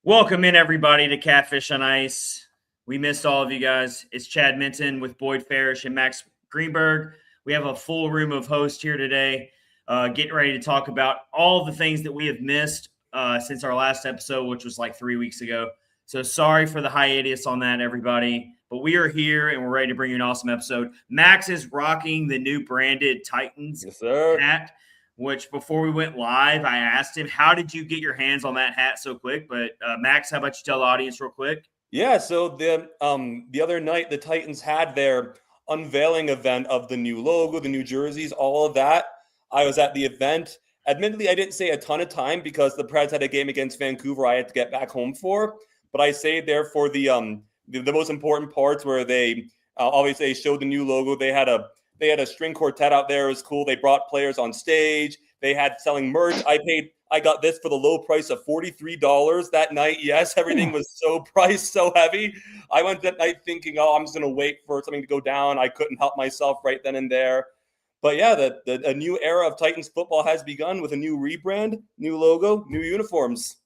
Welcome in, everybody, to Catfish on Ice. We missed all of you guys. It's Chad Minton with Boyd Farish and Max Greenberg. We have a full room of hosts here today, getting ready to talk about all the things that we have missed since our last episode, which was like 3 weeks ago. So sorry for the hiatus on that, everybody. But we are here, and we're ready to bring you an awesome episode. Max is rocking the new branded Titans hat, which before we went live, I asked him, how did you get your hands on that hat so quick? But Max, how about you tell the audience real quick? Yeah, so the other night, the Titans had their unveiling event of the new logo, the new jerseys, all of that. I was at the event. Admittedly, I didn't stay a ton of time because the Preds had a game against Vancouver I had to get back home for. But I stayed there for the most important parts where they obviously showed the new logo. They had a string quartet out there. It was cool. They brought players on stage. They had selling merch. I got this for the low price of $43 that night. Yes, everything was so priced, so heavy. I went that night thinking, I'm just going to wait for something to go down. I couldn't help myself right then and there. But yeah, a new era of Titans football has begun with a new rebrand, new logo, new uniforms.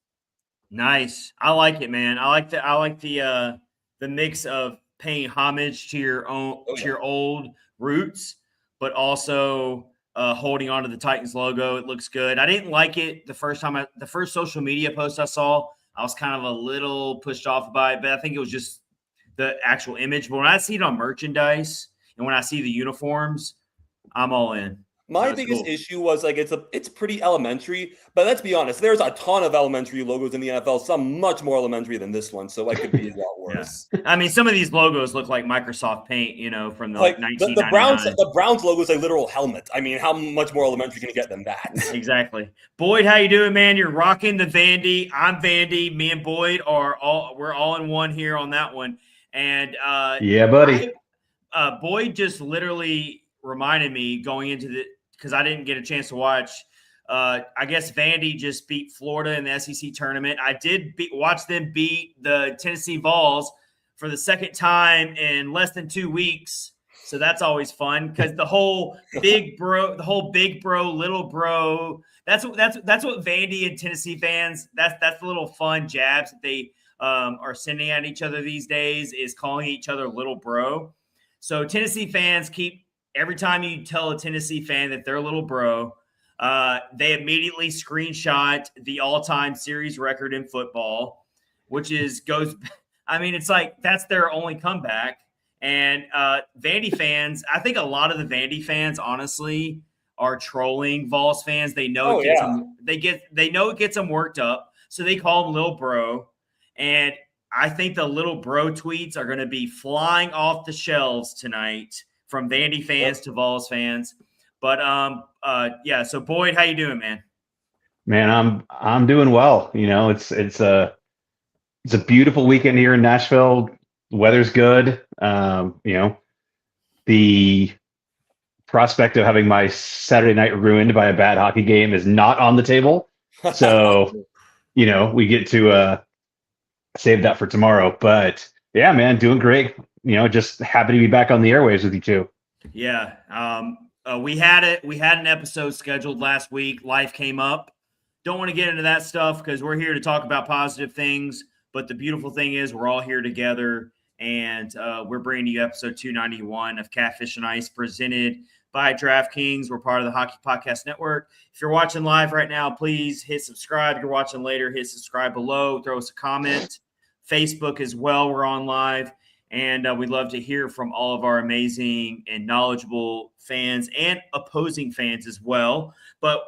Nice. I like it, man. I like the mix of paying homage to your your old roots, but also holding on to the Titans logo. It looks good. I didn't like it the first social media post I saw. I was kind of a little pushed off by it, but I think it was just the actual image. But when I see it on merchandise and when I see the uniforms, I'm all in. My biggest issue was it's pretty elementary, but let's be honest, there's a ton of elementary logos in the NFL, some much more elementary than this one, so it could be a lot worse. Yeah. I mean, some of these logos look like Microsoft Paint, from the 1999. The Browns logo is a literal helmet. I mean, how much more elementary can you get than that? Exactly. Boyd, how you doing, man? You're rocking the Vandy. I'm Vandy. Me and Boyd we're all in one here on that one. And yeah, buddy. Boyd just literally reminded me going into because I didn't get a chance to watch. I guess Vandy just beat Florida in the SEC tournament. I did watch them beat the Tennessee Vols for the second time in less than 2 weeks. So that's always fun because the whole big bro, little bro. That's what Vandy and Tennessee fans. That's the little fun jabs that they are sending at each other these days, is calling each other little bro. So Tennessee fans every time you tell a Tennessee fan that they're a little bro, they immediately screenshot the all-time series record in football, which it's like that's their only comeback. And Vandy fans, I think a lot of the Vandy fans, honestly, are trolling Vols fans. They know they know it gets them worked up, so they call them little bro. And I think the little bro tweets are going to be flying off the shelves tonight from Vandy fans to Vols fans. But yeah, so Boyd, how you doing, man? Man, I'm doing well. It's a beautiful weekend here in Nashville. The weather's good. The prospect of having my Saturday night ruined by a bad hockey game is not on the table. So, we get to save that for tomorrow. But yeah, man, doing great. Just happy to be back on the airwaves with you too. Yeah. We had an episode scheduled last week. Life came up. Don't want to get into that stuff because we're here to talk about positive things. But the beautiful thing is we're all here together, and we're bringing you episode 291 of Catfish and Ice, presented by DraftKings. We're part of the Hockey Podcast Network. If you're watching live right now, please hit subscribe. If you're watching later, hit subscribe below. Throw us a comment. Facebook as well. We're on live. And we'd love to hear from all of our amazing and knowledgeable fans and opposing fans as well. But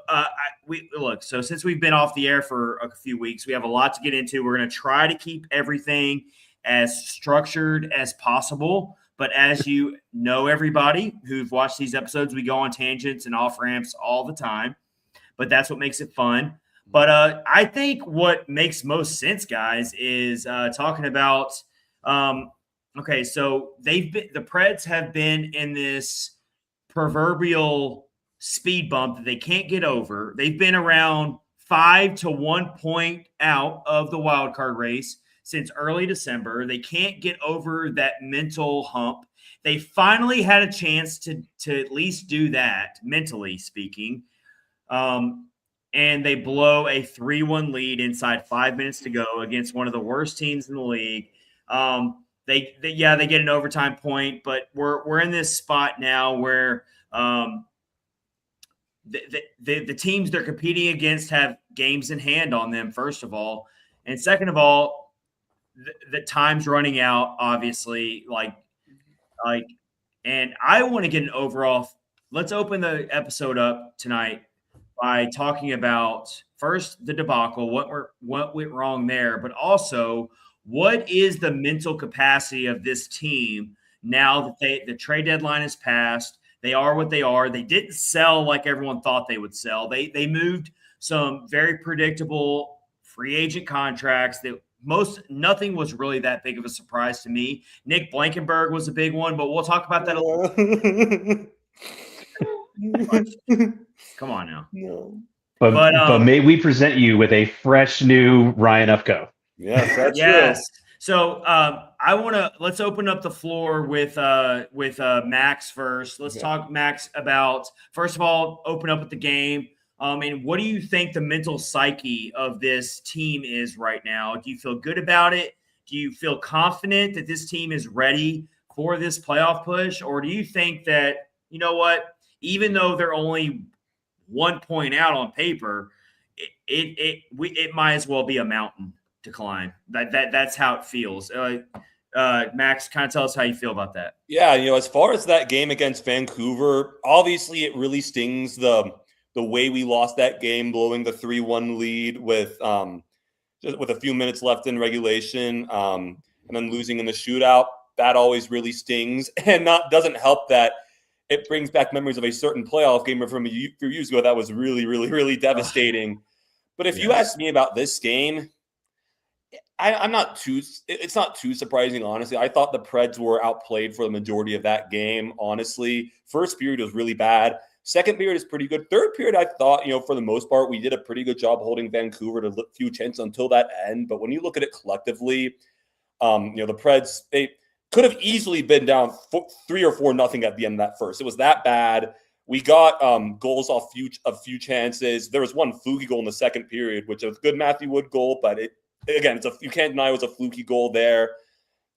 so since we've been off the air for a few weeks, we have a lot to get into. We're going to try to keep everything as structured as possible. But as you know, everybody who've watched these episodes, we go on tangents and off ramps all the time. But that's what makes it fun. But I think what makes most sense, guys, is talking about okay, so the Preds have been in this proverbial speed bump that they can't get over. They've been around 5 to 1 point out of the wild card race since early December. They can't get over that mental hump. They finally had a chance to at least do that, mentally speaking. and they blow a 3-1 lead inside 5 minutes to go against one of the worst teams in the league. They get an overtime point, but we're in this spot now where the teams they're competing against have games in hand on them, first of all. And second of all, the time's running out, obviously. And I want to get an overall. Let's open the episode up tonight by talking about first the debacle, what went wrong there, but also what is the mental capacity of this team now that the trade deadline has passed. They are what they are. They didn't sell like everyone thought they would sell. They moved some very predictable free agent contracts that nothing was really that big of a surprise to me. Nick Blankenberg was a big one, but we'll talk about that a little bit. Come on now. No. But may we present you with a fresh new Ryan Ufko. Yes, that's yes. true. So let's open up the floor with Max first. Let's talk, Max, about, first of all, open up with the game. And what do you think the mental psyche of this team is right now? Do you feel good about it? Do you feel confident that this team is ready for this playoff push? Or do you think that, you know what, even though they're only 1 point out on paper, it might as well be a mountain to climb? That's how it feels. Max, kind of tell us how you feel about that. Yeah, as far as that game against Vancouver, obviously it really stings the way we lost that game, blowing the 3-1 lead with a few minutes left in regulation, and then losing in the shootout. That always really stings, and doesn't help that it brings back memories of a certain playoff game from a few years ago that was really, really, really devastating. But if you ask me about this game, it's not too surprising, honestly. I thought the Preds were outplayed for the majority of that game, honestly. First period was really bad. Second period is pretty good. Third period, I thought, for the most part, we did a pretty good job holding Vancouver to a few chances until that end. But when you look at it collectively, the Preds, they could have easily been down 3 or 4-0 at the end of that first. It was that bad. We got goals off a few chances. There was one fluky goal in the second period, which was a good Matthew Wood goal, but you can't deny it was a fluky goal there.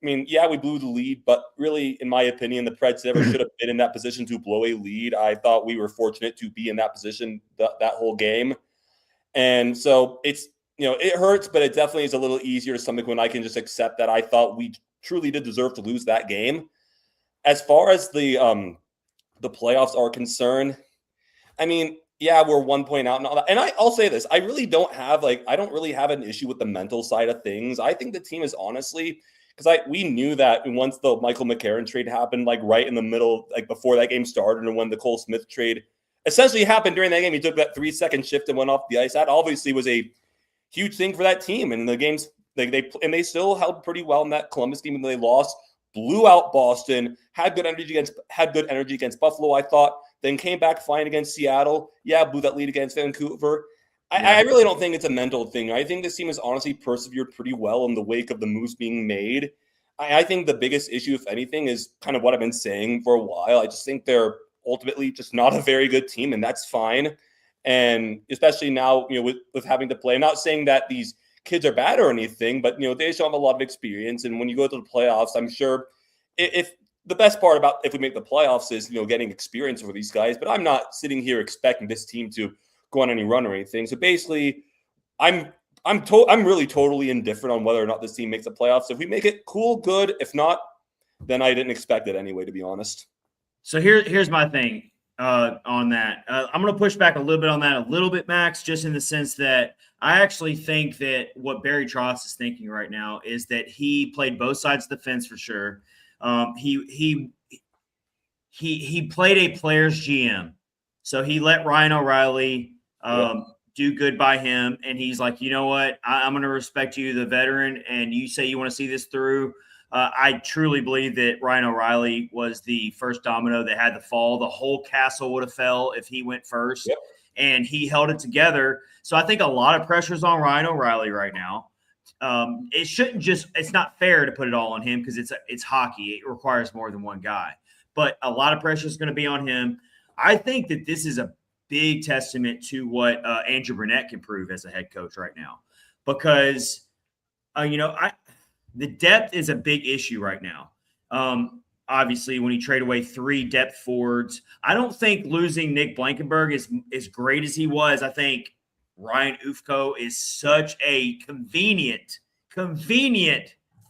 I mean, yeah, we blew the lead, but really, in my opinion, the Preds never should have been in that position to blow a lead. I thought we were fortunate to be in that position that whole game. And so it's, it hurts, but it definitely is a little easier to stomach when I can just accept that I thought we truly did deserve to lose that game. As far as the playoffs are concerned, I mean, yeah, we're 1 point out and all that. And I'll say this, I don't really have an issue with the mental side of things. I think the team is honestly, because we knew that once the Michael McCarron trade happened, right in the middle, before that game started, and when the Cole Smith trade essentially happened during that game, he took that 3-second shift and went off the ice. That obviously was a huge thing for that team. And the games, they still held pretty well in that Columbus game, and they lost, blew out Boston, had good energy against Buffalo, I thought, then came back fine against Seattle. Yeah, blew that lead against Vancouver. I really don't think it's a mental thing. I think this team has honestly persevered pretty well in the wake of the moves being made. I think the biggest issue, if anything, is kind of what I've been saying for a while. I just think they're ultimately just not a very good team, and that's fine. And especially now, with having to play. I'm not saying that these kids are bad or anything, but, they still have a lot of experience. And when you go to the playoffs, I'm sure if the best part about if we make the playoffs is, getting experience for these guys. But I'm not sitting here expecting this team to go on any run or anything. So basically, I'm really totally indifferent on whether or not this team makes the playoffs. If we make it, cool, good. If not, then I didn't expect it anyway, to be honest. So here's my thing on that. I'm going to push back a little bit on that, Max, just in the sense that I actually think that what Barry Trotz is thinking right now is that he played both sides of the fence for sure. He played a player's GM. So he let Ryan O'Reilly do good by him. And he's like, you know what? I'm going to respect you, the veteran, and you say you want to see this through. I truly believe that Ryan O'Reilly was the first domino that had to fall. The whole castle would have fell if he went first. Yep. And he held it together. So I think a lot of pressure's on Ryan O'Reilly right now. It's not fair to put it all on him because it's hockey. It requires more than one guy. But a lot of pressure is going to be on him. I think that this is big testament to what Andrew Burnett can prove as a head coach right now, because the depth is a big issue right now. Obviously, when you trade away 3 depth forwards, I don't think losing Nick Blankenberg is as great as he was. I think Ryan Ufko is such a convenient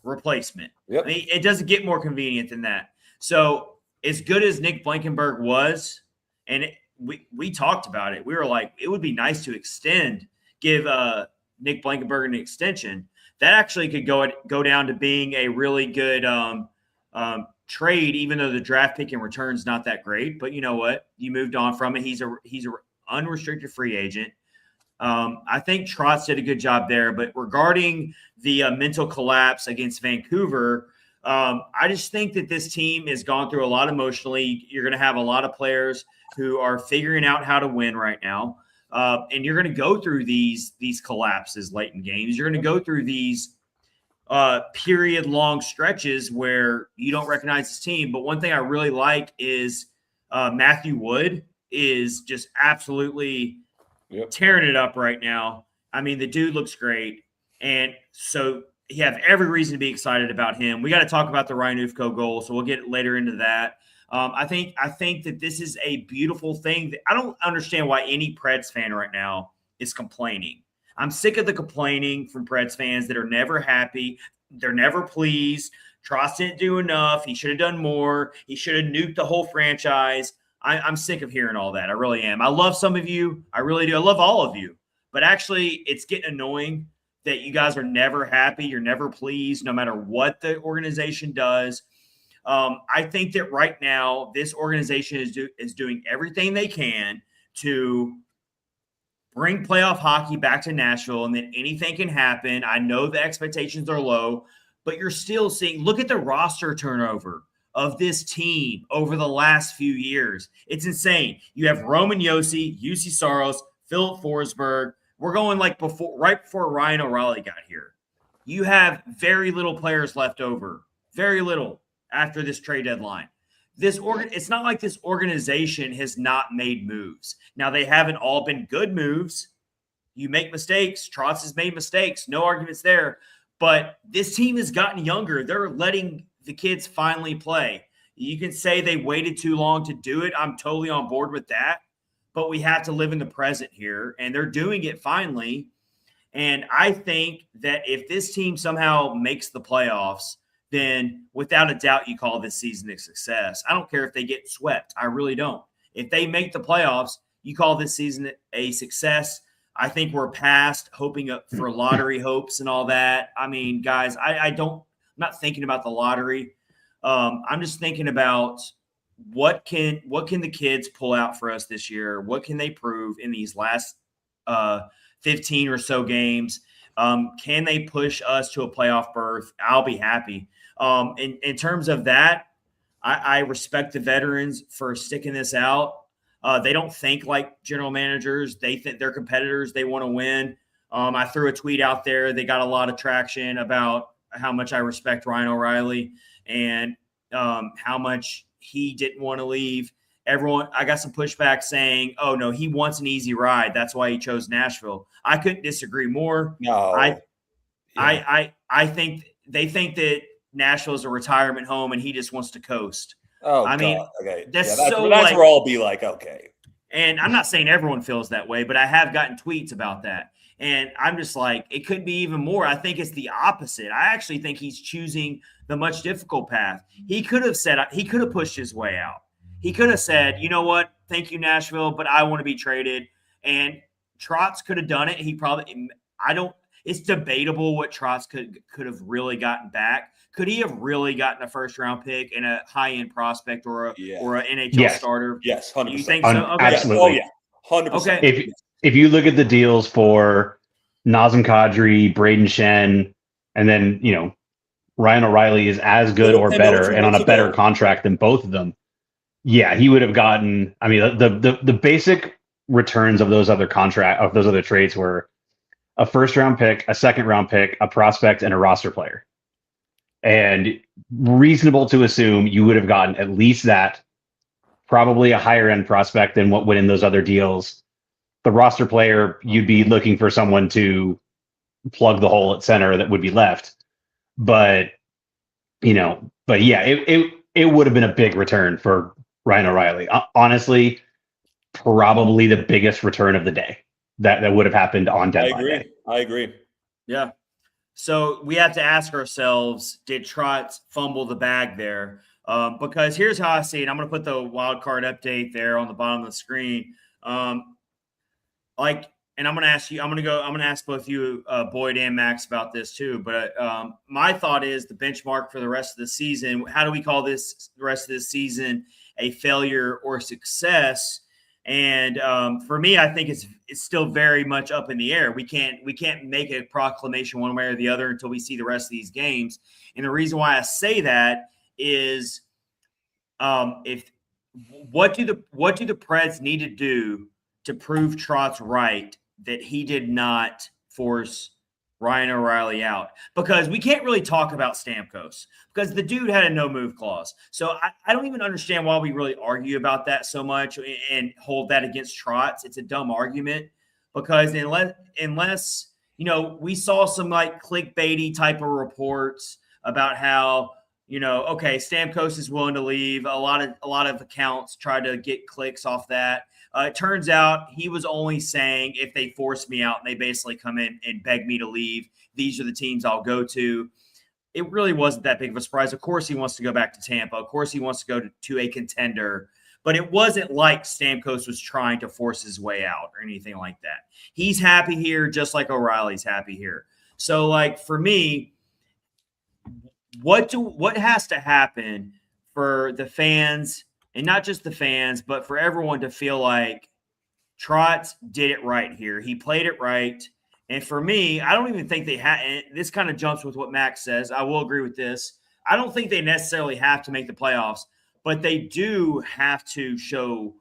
replacement. Yep. I mean, it doesn't get more convenient than that. So as good as Nick Blankenberg was, and we talked about it, we were like, it would be nice to give Nick Blankenberg an extension. That actually could go down to being a really good trade, even though the draft pick in return is not that great. But you know what? You moved on from it. He's a unrestricted free agent. I think Trotz did a good job there. But regarding the mental collapse against Vancouver, I just think that this team has gone through a lot emotionally. You're going to have a lot of players who are figuring out how to win right now. And you're going to go through these collapses late in games. You're going to go through these period-long stretches where you don't recognize this team. But one thing I really like is Matthew Wood is just absolutely tearing it up right now. I mean, the dude looks great. And so you have every reason to be excited about him. We got to talk about the Ryan Ufko goal, so we'll get later into that. I think that this is a beautiful thing. I don't understand why any Preds fan right now is complaining. I'm sick of the complaining from Preds fans that are never happy. They're never pleased. Trotz didn't do enough. He should have done more. He should have nuked the whole franchise. I'm sick of hearing all that. I really am. I love some of you. I really do. I love all of you. But actually, it's getting annoying that you guys are never happy. You're never pleased, no matter what the organization does. I think that right now, this organization is doing everything they can to bring playoff hockey back to Nashville, and then anything can happen. I know the expectations are low, but you're still seeing – look at the roster turnover of this team over the last few years. It's insane. You have Roman Josi, UC Saros, Philip Forsberg. We're going like right before Ryan O'Reilly got here. You have very little players left over, very little after this trade deadline. It's not like this organization has not made moves. Now, they haven't all been good moves. You make mistakes. Trotz has made mistakes. No arguments there. But this team has gotten younger. They're letting the kids finally play. You can say they waited too long to do it. I'm totally on board with that. But we have to live in the present here, and they're doing it finally. And I think that if this team somehow makes the playoffs, then without a doubt you call this season a success. I don't care if they get swept. I really don't. If they make the playoffs, you call this season a success. I think we're past hoping for lottery hopes and all that. I mean, guys, I'm not thinking about the lottery. I'm just thinking about what can the kids pull out for us this year? What can they prove in these last 15 or so games? Can they push us to a playoff berth? I'll be happy. In terms of that, I respect the veterans for sticking this out. They don't think like general managers. They think they're competitors. They want to win. I threw a tweet out there. They got a lot of traction about how much I respect Ryan O'Reilly and how much he didn't want to leave. I got some pushback saying, oh, no, he wants an easy ride. That's why he chose Nashville. I couldn't disagree more. No. I think they think that Nashville is a retirement home and he just wants to coast. Oh, I mean, God. Okay. that's where I'll be like, okay. And I'm not saying everyone feels that way, but I have gotten tweets about that. And I'm just like, it could be even more. I think it's the opposite. I actually think he's choosing the much difficult path. He could have pushed his way out. He could have said, you know what? Thank you, Nashville, but I want to be traded. And Trotz could have done it. It's debatable what Trotz could have really gotten back. Could he have really gotten a first-round pick and a high-end prospect or an NHL starter? Yes, 100%. You think so? Okay. Absolutely. Oh, yeah, 100%. Okay. If you look at the deals for Nazem Kadri, Braden Shen, and then, Ryan O'Reilly is as good or better and on a better contract than both of them. Yeah, he would have gotten, I mean, the basic returns of those other trades were a first-round pick, a second-round pick, a prospect, and a roster player. And reasonable to assume you would have gotten at least that probably a higher end prospect than what went in those other deals. The roster player, you'd be looking for someone to plug the hole at center that would be left. But, but yeah, it would have been a big return for Ryan O'Reilly. Honestly, probably the biggest return of the day that would have happened on deadline day. I agree. Yeah. So we have to ask ourselves, did Trotz fumble the bag there? Because here's how I see it. I'm going to put the wild card update there on the bottom of the screen. And I'm going to ask you, I'm going to ask both you, Boyd and Max, about this too. But my thought is the benchmark for the rest of the season. How do we call this the rest of the season a failure or success? And for me, I think it's still very much up in the air. We can't make a proclamation one way or the other until we see the rest of these games. And the reason why I say that is, what do the Preds need to do to prove Trotz right that he did not force Ryan O'Reilly out? Because we can't really talk about Stamkos because the dude had a no move clause. So I don't even understand why we really argue about that so much and hold that against Trotz. It's a dumb argument because unless we saw some like clickbaity type of reports about how, okay, Stamkos is willing to leave. A lot of accounts try to get clicks off that. It turns out he was only saying if they force me out and they basically come in and beg me to leave, these are the teams I'll go to. It really wasn't that big of a surprise. Of course, he wants to go back to Tampa. Of course, he wants to go to a contender. But it wasn't like Stamkos was trying to force his way out or anything like that. He's happy here just like O'Reilly's happy here. So, like, for me, what has to happen for the fans, and not just the fans, but for everyone to feel like Trotz did it right here. He played it right. And for me, I don't even think they had – this kind of jumps with what Max says. I will agree with this. I don't think they necessarily have to make the playoffs, but they do have to show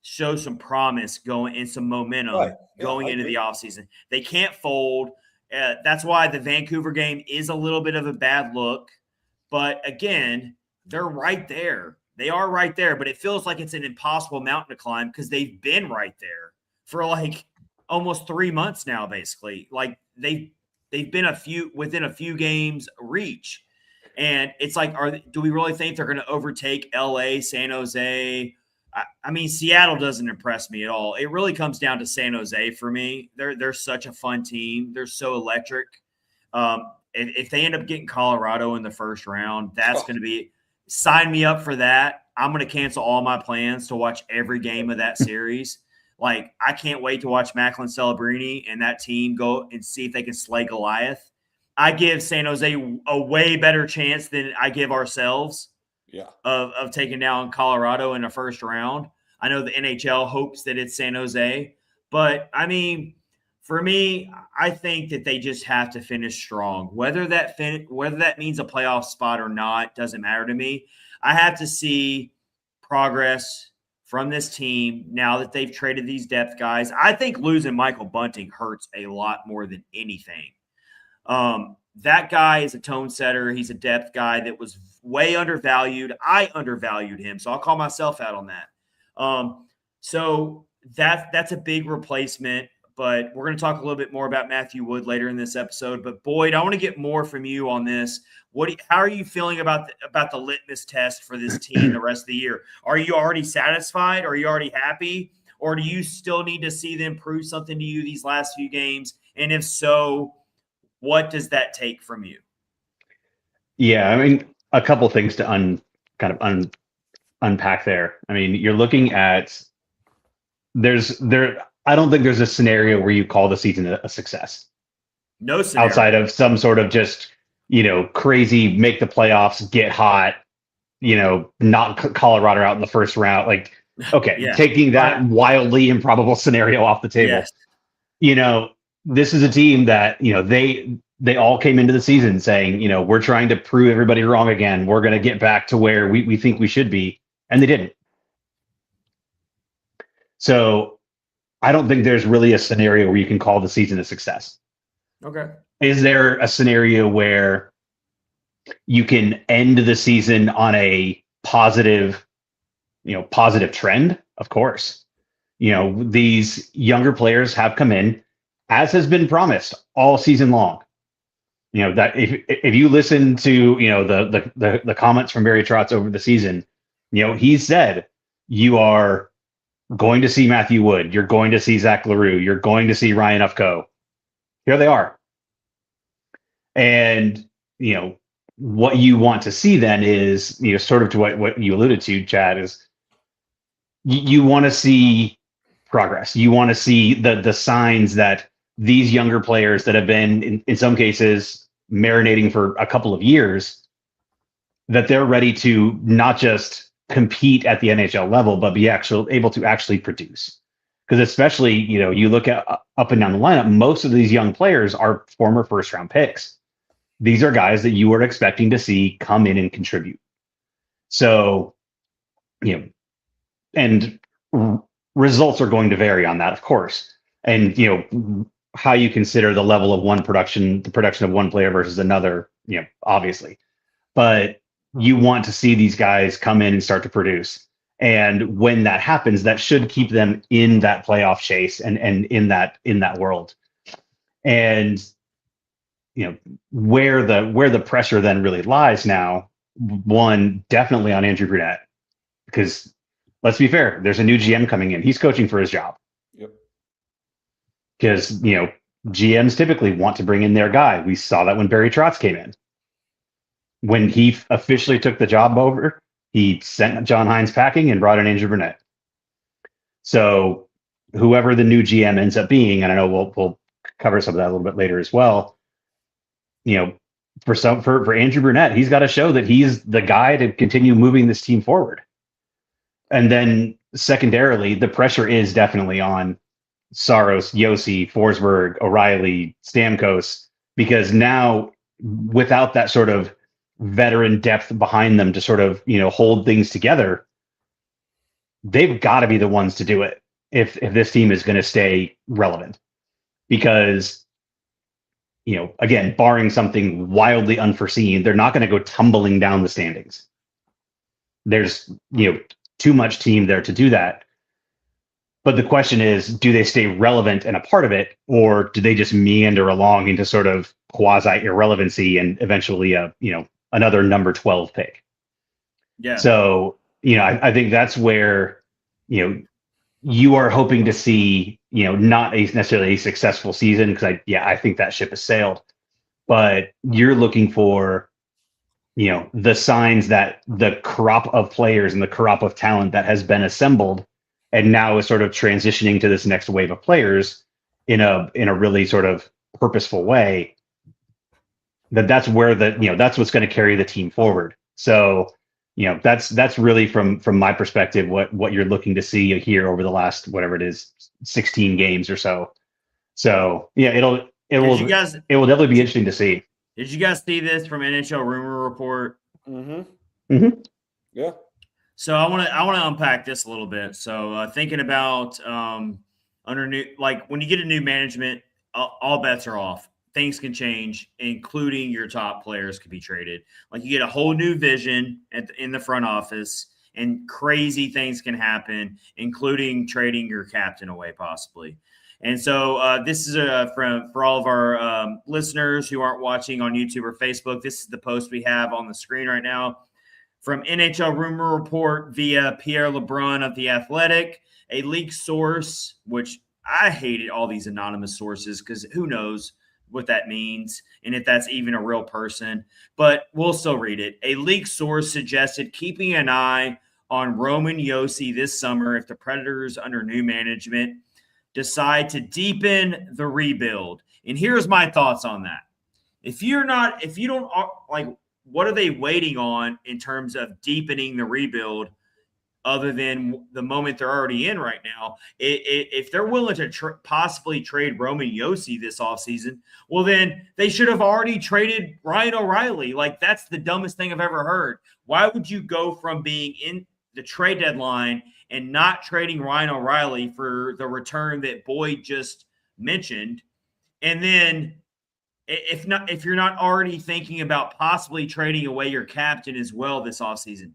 some promise going and some momentum going into the offseason. They can't fold. That's why the Vancouver game is a little bit of a bad look. But, again, they're right there. They are right there, but it feels like it's an impossible mountain to climb because they've been right there for like almost 3 months now, basically. Like they've been within a few games reach. And it's like, do we really think they're going to overtake LA, San Jose? I mean, Seattle doesn't impress me at all. It really comes down to San Jose for me. They're such a fun team. They're so electric. If they end up getting Colorado in the first round, that's going to be – sign me up for that. I'm going to cancel all my plans to watch every game of that series. Like, I can't wait to watch Macklin Celebrini and that team go and see if they can slay Goliath. I give San Jose a way better chance than I give ourselves of taking down Colorado in the first round. I know the NHL hopes that it's San Jose. But, I mean, for me, I think that they just have to finish strong. Whether that means a playoff spot or not doesn't matter to me. I have to see progress from this team now that they've traded these depth guys. I think losing Michael Bunting hurts a lot more than anything. That guy is a tone setter. He's a depth guy that was way undervalued. I undervalued him, so I'll call myself out on that. So that's a big replacement. But we're going to talk a little bit more about Matthew Wood later in this episode. But Boyd, I want to get more from you on this. How are you feeling about the litmus test for this team the rest of the year? Are you already satisfied? Are you already happy? Or do you still need to see them prove something to you these last few games? And if so, what does that take from you? Yeah, I mean, a couple things to unpack there. I mean, you're looking at I don't think there's a scenario where you call the season a success. No scenario. Outside of some sort of just, crazy, make the playoffs, get hot, knock Colorado out in the first round. Like, okay, taking that wildly improbable scenario off the table. Yes. This is a team that, they all came into the season saying, we're trying to prove everybody wrong again. We're going to get back to where we think we should be. And they didn't. So I don't think there's really a scenario where you can call the season a success. Okay. Is there a scenario where you can end the season on a positive positive trend, of course. These younger players have come in, as has been promised all season long. That if you listen to the comments from Barry Trotz over the season, he said you are going to see Matthew Wood, you're going to see Zach LaRue, you're going to see Ryan Ufko. Here they are. And what you want to see then is, sort of to what you alluded to, Chad, is you want to see progress. You want to see the signs that these younger players that have been in some cases marinating for a couple of years, that they're ready to not just compete at the NHL level, but be able to actually produce. Because especially, you look at up and down the lineup, most of these young players are former first round picks. These are guys that you were expecting to see come in and contribute. So, and results are going to vary on that, of course. And, how you consider the level of the production of one player versus another, obviously. But you want to see these guys come in and start to produce. And when that happens, that should keep them in that playoff chase and in that world. And where the pressure then really lies now, one, definitely on Andrew Brunette, because let's be fair, there's a new GM coming in. He's coaching for his job. Yep. Because GMs typically want to bring in their guy. We saw that when Barry Trotz came in. When he officially took the job over, he sent John Hines packing and brought in Andrew Brunette. So whoever the new GM ends up being, and I know we'll cover some of that a little bit later as well. For Andrew Brunette, he's got to show that he's the guy to continue moving this team forward. And then secondarily, the pressure is definitely on Saros, Yossi, Forsberg, O'Reilly, Stamkos, because now without that sort of veteran depth behind them to sort of, hold things together, they've got to be the ones to do it if this team is going to stay relevant. Because, again, barring something wildly unforeseen, they're not going to go tumbling down the standings. There's, too much team there to do that. But the question is, do they stay relevant and a part of it, or do they just meander along into sort of quasi irrelevancy and eventually another number 12 pick? Yeah. So, I think that's where, you are hoping to see, not necessarily a successful season, because I think that ship has sailed, but you're looking for, the signs that the crop of players and the crop of talent that has been assembled and now is sort of transitioning to this next wave of players in a really sort of purposeful way, that's where that's what's going to carry the team forward. So, that's really from my perspective, what you're looking to see here over the last, whatever it is, 16 games or so. So yeah, it will definitely be interesting to see. Did you guys see this from NHL Rumor Report? Mm-hmm. Mm-hmm. Yeah. So I want to unpack this a little bit. So thinking about when you get a new management, all bets are off. Things can change, including your top players could be traded. Like, you get a whole new vision in the front office, and crazy things can happen, including trading your captain away possibly. And so this is for all of our listeners who aren't watching on YouTube or Facebook. This is the post we have on the screen right now from NHL Rumor Report via Pierre LeBrun of The Athletic, a leaked source, which I hated all these anonymous sources because who knows what that means and if that's even a real person. But we'll still read it. A leaked source suggested keeping an eye on Roman Josi this summer if the Predators under new management decide to deepen the rebuild. And here's my thoughts on that. If you don't like, what are they waiting on in terms of deepening the rebuild other than the moment they're already in right now? If they're willing to possibly trade Roman Josi this offseason, well, then they should have already traded Ryan O'Reilly. Like, that's the dumbest thing I've ever heard. Why would you go from being in the trade deadline and not trading Ryan O'Reilly for the return that Boyd just mentioned, and then if you're not already thinking about possibly trading away your captain as well this offseason.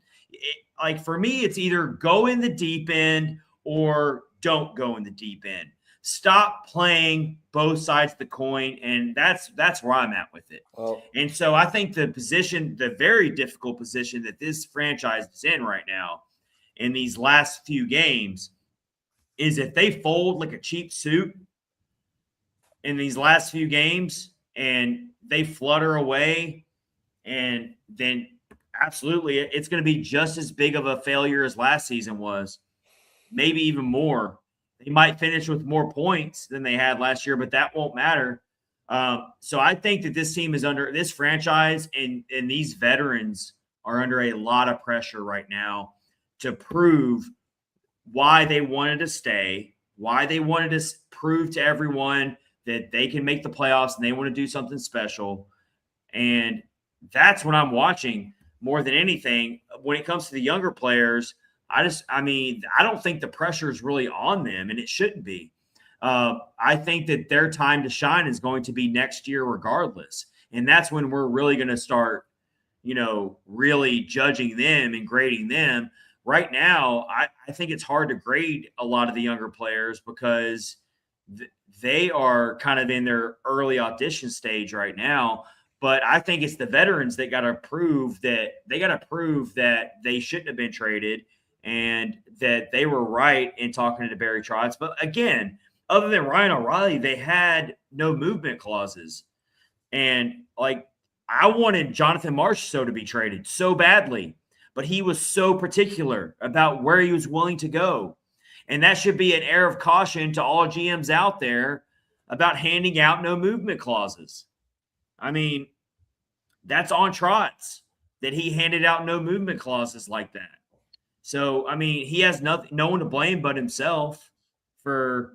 Like for me, it's either go in the deep end or don't go in the deep end. Stop playing both sides of the coin, and that's where I'm at with it. Well, and so I think the very difficult position that this franchise is in right now in these last few games is if they fold like a cheap suit in these last few games and they flutter away, and then absolutely it's going to be just as big of a failure as last season was, maybe even more. They might finish with more points than they had last year, but that won't matter. So I think that this team is under this franchise and these veterans are under a lot of pressure right now to prove why they wanted to stay, why they wanted to prove to everyone that they can make the playoffs and they want to do something special. And that's what I'm watching more than anything. When it comes to the younger players, I don't think the pressure is really on them, and it shouldn't be. I think that their time to shine is going to be next year regardless. And that's when we're really going to start, really judging them and grading them. Right now, I think it's hard to grade a lot of the younger players because they are kind of in their early audition stage right now. But I think it's the veterans that got to prove that they shouldn't have been traded and that they were right in talking to Barry Trotz. But again, other than Ryan O'Reilly, they had no movement clauses. And I wanted Jonathan Marchessault to be traded so badly, but he was so particular about where he was willing to go. And that should be an air of caution to all GMs out there about handing out no movement clauses. I mean, that's on Trotz that he handed out no movement clauses like that. So, I mean, he has no one to blame but himself for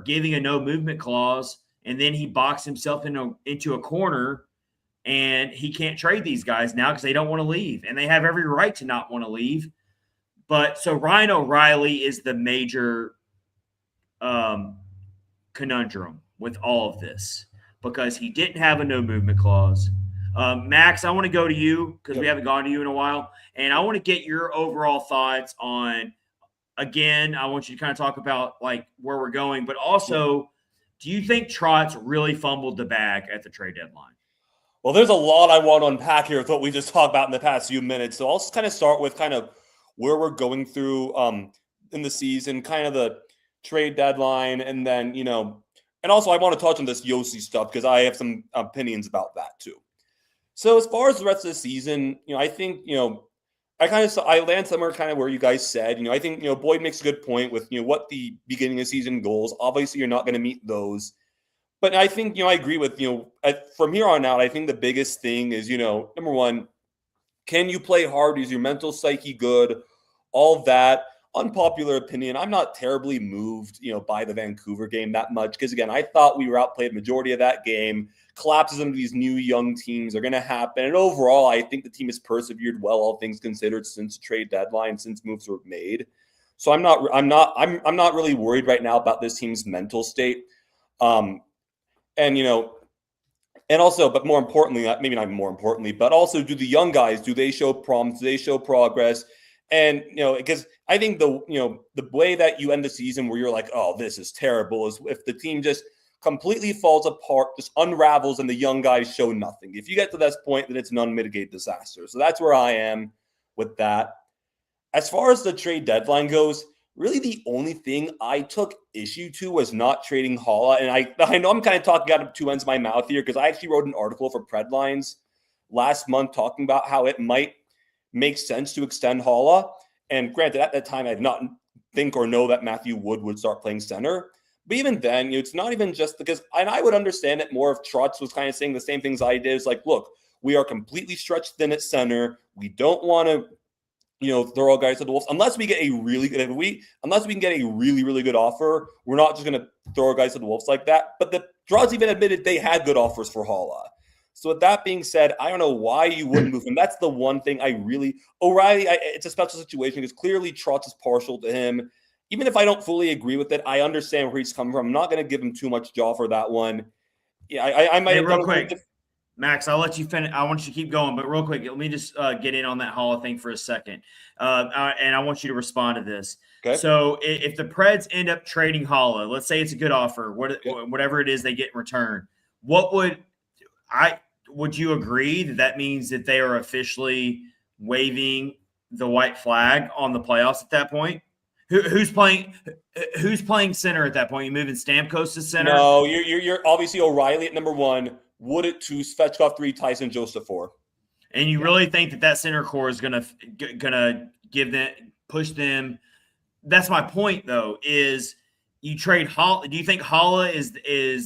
giving a no movement clause, and then he boxed himself into a corner, and he can't trade these guys now because they don't want to leave, and they have every right to not want to leave. But so Ryan O'Reilly is the major conundrum with all of this because he didn't have a no movement clause. Max, I want to go to you because we haven't gone to you in a while. And I want to get your overall thoughts on, again, I want you to kind of talk about where we're going, but also, do you think Trotz really fumbled the bag at the trade deadline? Well, there's a lot I want to unpack here with what we just talked about in the past few minutes. So I'll just kind of start with kind of where we're going through in the season, kind of the trade deadline, and then, and also I want to touch on this Yossi stuff because I have some opinions about that too. So as far as the rest of the season, I think, I land somewhere kind of where you guys said, I think, Boyd makes a good point with, what the beginning of season goals. Obviously, you're not going to meet those. But I think, I agree with, from here on out, I think the biggest thing is, number one, can you play hard? Is your mental psyche good? All that. Unpopular opinion. I'm not terribly moved, by the Vancouver game that much. Because again, I thought we were outplayed majority of that game. Collapses into these new young teams are going to happen. And overall, I think the team has persevered well, all things considered, since trade deadline, since moves were made. So I'm not really worried right now about this team's mental state. And also, but more importantly, maybe not more importantly, but also, do the young guys, do they show promise? Do they show progress? And, because I think the way that you end the season where you're like, oh, this is terrible, is if the team just completely falls apart, just unravels, and the young guys show nothing. If you get to this point, then it's an unmitigated disaster. So that's where I am with that. As far as the trade deadline goes, really the only thing I took issue to was not trading Hala. And I know I'm kind of talking out of two ends of my mouth here because I actually wrote an article for Predlines last month talking about how it might make sense to extend Hala. And granted, at that time, I did not think or know that Matthew Wood would start playing center. But even then, it's not even just because, and I would understand it more if Trotz was kind of saying the same things I did. It's like, look, we are completely stretched thin at center. We don't want to, throw our guys to the wolves unless we get a really good, unless we can get a really, really good offer. We're not just going to throw our guys to the wolves like that. But the Trotz even admitted they had good offers for Hala. So with that being said, I don't know why you wouldn't move him. That's the one thing O'Reilly, it's a special situation because clearly Trotz is partial to him. Even if I don't fully agree with it, I understand where he's coming from. I'm not going to give him too much jaw for that one. Yeah, I might Hey, have real done quick, Max, I'll let you finish. I want you to keep going, but real quick, let me just get in on that Holla thing for a second, and I want you to respond to this. Okay. So, if the Preds end up trading Holla, let's say it's a good offer, Okay. whatever it is they get in return, would you agree that that means that they are officially waving the white flag on the playoffs at that point? Who's playing center at that point? You moving Stamkos to center? No, you're obviously O'Reilly at number 1, Woodett 2, Svechkov 3, Tyson Joseph 4. And you really think that center core is gonna push them? That's my point, though. Is you trade Holla? Do you think Holla is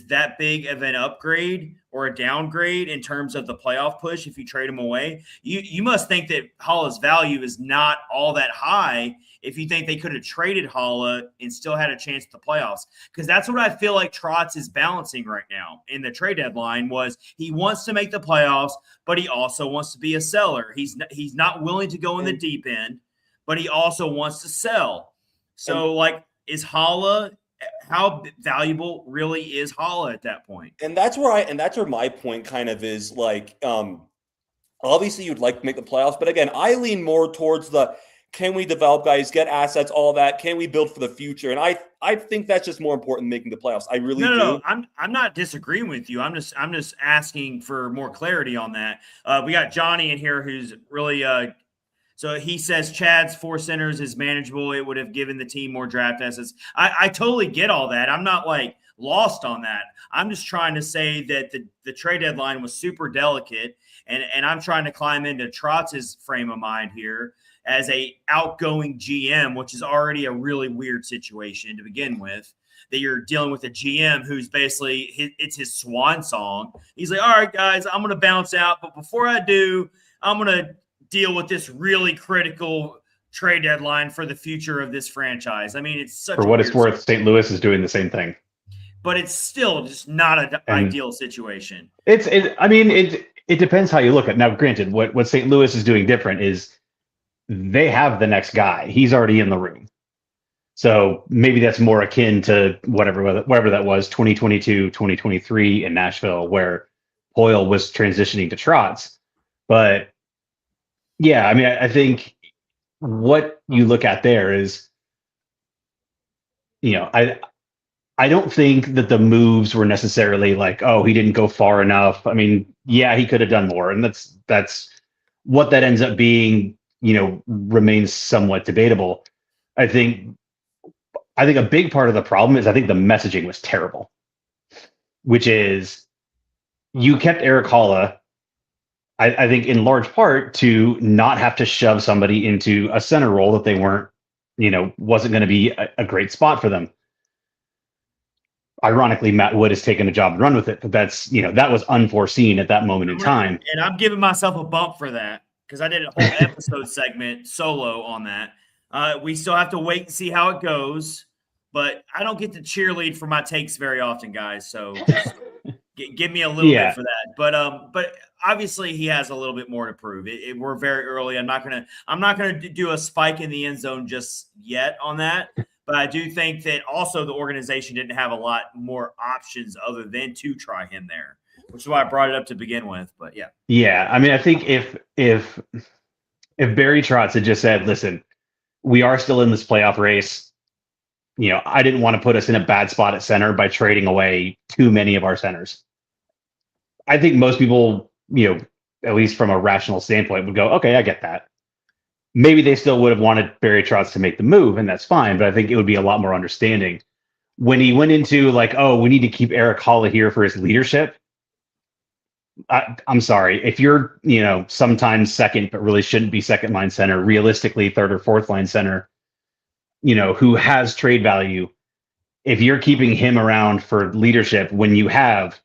that big of an upgrade or a downgrade in terms of the playoff push if you trade him away? You must think that Holla's value is not all that high if you think they could have traded Holla and still had a chance at the playoffs. Because that's what I feel like Trotz is balancing right now in the trade deadline. Was he wants to make the playoffs, but he also wants to be a seller. He's not willing to go in the deep end, but he also wants to sell. So, is Holla, how valuable really is Holla at that point? And that's where my point kind of is, like, obviously you'd like to make the playoffs, but again, I lean more towards can we develop guys, get assets, all that? Can we build for the future? And I think that's just more important than making the playoffs. I really do. No, I'm not disagreeing with you. I'm just asking for more clarity on that. We got Johnny in here who's really so he says Chad's 4 centers is manageable. It would have given the team more draft assets. I totally get all that. I'm not lost on that. I'm just trying to say that the trade deadline was super delicate, and I'm trying to climb into Trotz's frame of mind here as a outgoing GM, which is already a really weird situation to begin with, that you're dealing with a GM who's basically it's his swan song. He's like, all right, guys, I'm going to bounce out. But before I do, I'm going to deal with this really critical trade deadline for the future of this franchise. I mean, it's such for what it's worth, St. Louis is doing the same thing. But it's still just not an ideal situation. It depends how you look at it. Now, granted, what St. Louis is doing different is they have the next guy. He's already in the room. So maybe that's more akin to whatever that was, 2022, 2023 in Nashville, where Hoyle was transitioning to Trotz. But yeah, I mean, I think what you look at there is, I don't think that the moves were necessarily like, oh, he didn't go far enough. I mean, yeah, he could have done more. And that's what that ends up being, remains somewhat debatable. I think a big part of the problem is I think the messaging was terrible, which is you kept Eric Holla, I think in large part to not have to shove somebody into a center role that they weren't, wasn't going to be a great spot for them. Ironically, Matt Wood has taken a job and run with it, but that's, that was unforeseen at that moment in time. And I'm giving myself a bump for that because I did a whole episode segment solo on that. We still have to wait and see how it goes, but I don't get to cheerlead for my takes very often, guys. So just give me a little bit for that. But obviously he has a little bit more to prove. We're very early. I'm not gonna do a spike in the end zone just yet on that. But I do think that also the organization didn't have a lot more options other than to try him there, which is why I brought it up to begin with. But yeah. Yeah. I mean, I think if Barry Trotz had just said, listen, we are still in this playoff race. I didn't want to put us in a bad spot at center by trading away too many of our centers. I think most people, at least from a rational standpoint, would go, okay, I get that. Maybe they still would have wanted Barry Trotz to make the move, and that's fine. But I think it would be a lot more understanding when he went into we need to keep Eric Holla here for his leadership. I'm sorry. If you're, sometimes second, but really shouldn't be second line center, realistically third or fourth line center, who has trade value, if you're keeping him around for leadership when you have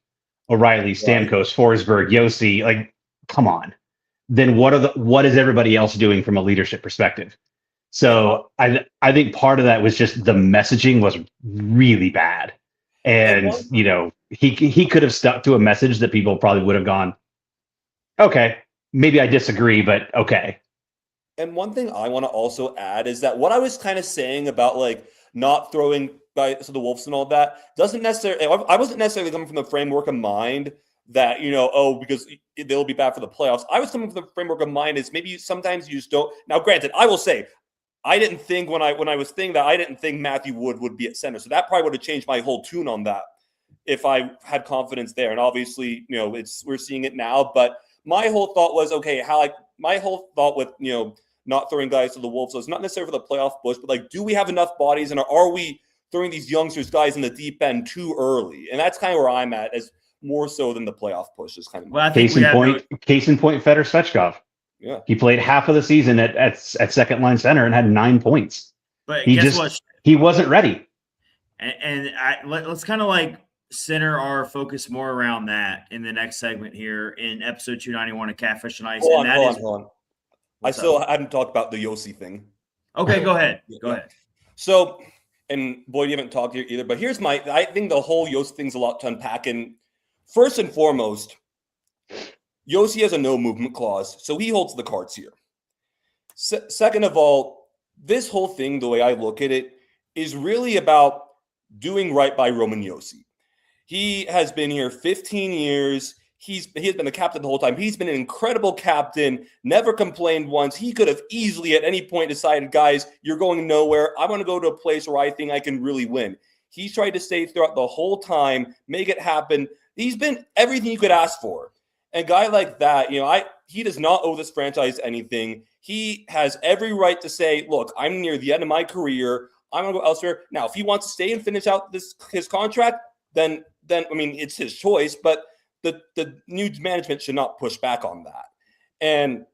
O'Reilly, Stamkos, Forsberg, Yossi, come on. Then what is everybody else doing from a leadership perspective? So I think part of that was just the messaging was really bad. And, he could have stuck to a message that people probably would have gone, okay, maybe I disagree, but okay. And one thing I want to also add is that what I was kind of saying about not throwing guys of the Wolves and all that doesn't necessarily. I wasn't necessarily coming from the framework of mind that because they'll be bad for the playoffs. I was coming from the framework of mind is maybe sometimes you just don't. Now, granted, I will say I didn't think when I was thinking that I didn't think Matthew Wood would be at center, so that probably would have changed my whole tune on that if I had confidence there. And obviously, we're seeing it now. But my whole thought was my whole thought with not throwing guys to the Wolves was not necessarily for the playoff push, but do we have enough bodies and are we throwing these youngsters guys in the deep end too early? And that's kind of where I'm at, as more so than the playoff push is kind of. Well, I think case in point, Fedor Svechkov. Yeah, he played half of the season at second line center and had 9 points. But what? He wasn't ready. And let's kind of center our focus more around that in the next segment here in episode 291 of Catfish and Ice. Hold on. I still hadn't talked about the Yossi thing. Okay, go ahead. Go ahead. So, and Boyd, you haven't talked here either, but I think the whole Yossi thing's a lot to unpack. And first and foremost, Yossi has a no movement clause, so he holds the cards here. Second of all, this whole thing, the way I look at it, is really about doing right by Roman Yossi. He has been here 15 years. He has been the captain the whole time. He's been an incredible captain, never complained once. He could have easily at any point decided, guys, you're going nowhere. I want to go to a place where I think I can really win. He's tried to stay throughout the whole time, make it happen. He's been everything you could ask for. And a guy like that, he does not owe this franchise anything. He has every right to say, look, I'm near the end of my career. I'm going to go elsewhere. Now, if he wants to stay and finish out his contract, then it's his choice. But the new management should not push back on that. And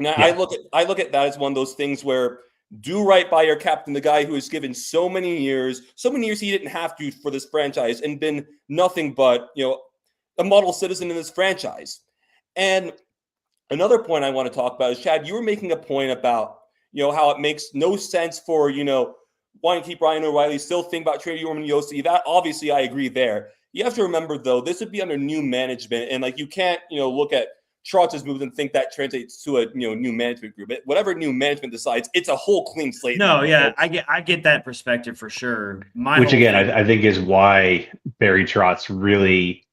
I look at that as one of those things where do right by your captain, the guy who has given so many years he didn't have to for this franchise and been nothing but, a model citizen in this franchise. And another point I want to talk about is, Chad, you were making a point about, how it makes no sense for, wanting to keep Ryan O'Reilly, still think about trading Roman Yossi. That obviously I agree there. You have to remember, though, this would be under new management. And you can't, look at Trotz's moves and think that translates to a, new management group. Whatever new management decides, it's a whole clean slate. No, yeah, I get that perspective for sure. Which again, I think is why Barry Trotz really,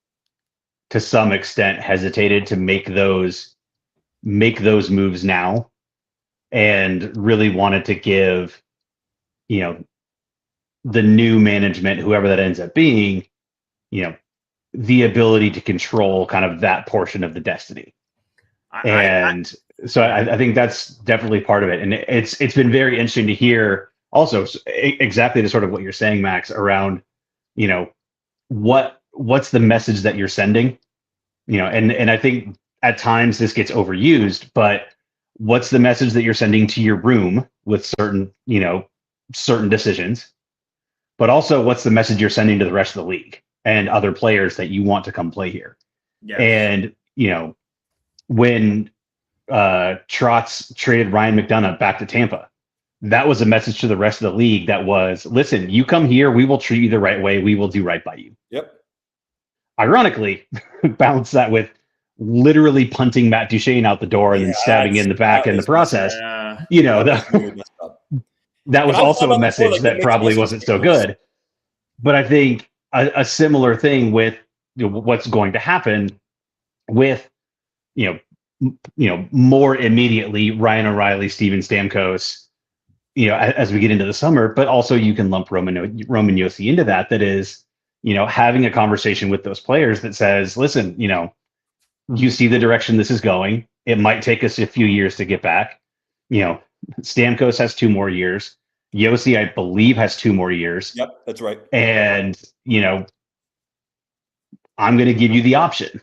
to some extent, hesitated to make those moves now, and really wanted to give, the new management, whoever that ends up being, the ability to control kind of that portion of the destiny. So I think that's definitely part of it. And it's been very interesting to hear also exactly the sort of what you're saying, Max, around, what's the message that you're sending, and I think at times this gets overused, but what's the message that you're sending to your room with certain decisions, but also what's the message you're sending to the rest of the league and other players that you want to come play here. Yeah. And, when Trotz traded Ryan McDonough back to Tampa, that was a message to the rest of the league that was, listen, you come here, we will treat you the right way. We will do right by you. Yep. Ironically, balance that with literally punting Matt Duchene out the door and then stabbing in the back in the process. That was also a message that probably wasn't so good. But I think a similar thing with what's going to happen with, more immediately Ryan O'Reilly, Steven Stamkos, as we get into the summer, but also you can lump Roman Yossi into that. That is, having a conversation with those players that says, listen, you see the direction this is going. It might take us a few years to get back. Stamkos has 2 more years. Yossi, I believe, has 2 more years. Yep, that's right. And, I'm going to give you the option.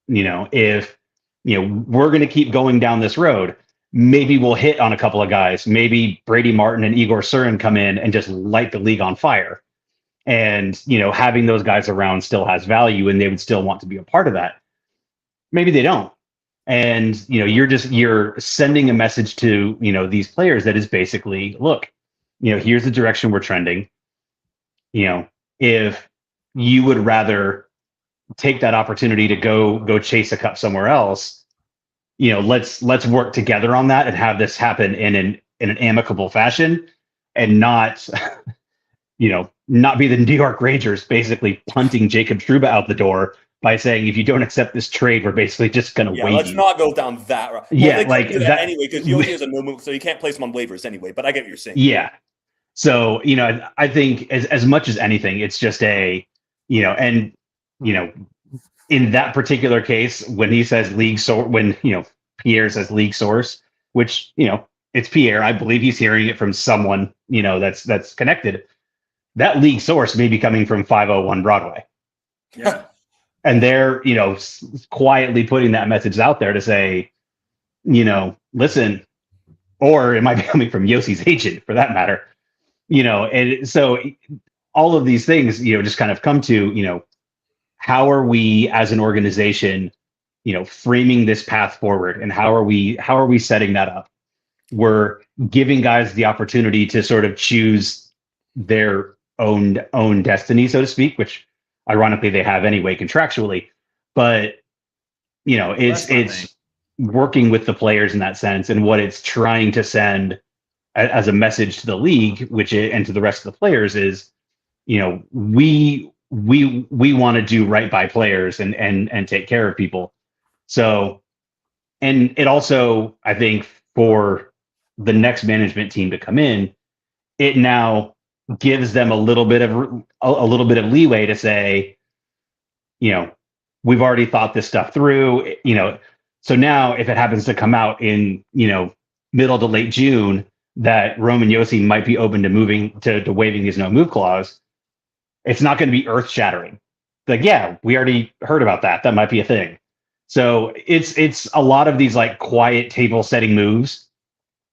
If, we're going to keep going down this road, maybe we'll hit on a couple of guys. Maybe Brady Martin and Igor Surin come in and just light the league on fire. And, having those guys around still has value and they would still want to be a part of that. Maybe they don't. And, you're sending a message to, these players that is basically, look, here's the direction we're trending. If you would rather take that opportunity to go chase a cup somewhere else, let's work together on that and have this happen in an amicable fashion and not not be the New York Rangers basically punting Jacob Trouba out the door by saying, if you don't accept this trade, we're basically just going to Yeah, waive let's you. not go down that route. Yeah, they like do that anyway, because Yoshi is a no move, so you can't place him on waivers anyway. But I get what you're saying. Yeah. So, I think as much as anything, it's just in that particular case, when he says league source, when, Pierre says league source, which, it's Pierre, I believe he's hearing it from someone, that's connected. That league source may be coming from 501 Broadway. Yeah. And they're, quietly putting that message out there to say, listen, or it might be coming from Yossi's agent for that matter. And so all of these things, just kind of come to, how are we as an organization, framing this path forward, and how are we setting that up? We're giving guys the opportunity to sort of choose their own destiny, so to speak, which ironically they have anyway contractually, but it's working with the players in that sense, and what it's trying to send as a message to the league, and to the rest of the players is, we want to do right by players and take care of people. So, and it also, I think, for the next management team to come in, it now gives them a little bit of leeway to say, we've already thought this stuff through, so now if it happens to come out in, middle to late June that Roman Josi might be open to moving to waiving his no move clause, it's not going to be earth shattering. Like, yeah, we already heard about that. That might be a thing. So it's a lot of these like quiet table setting moves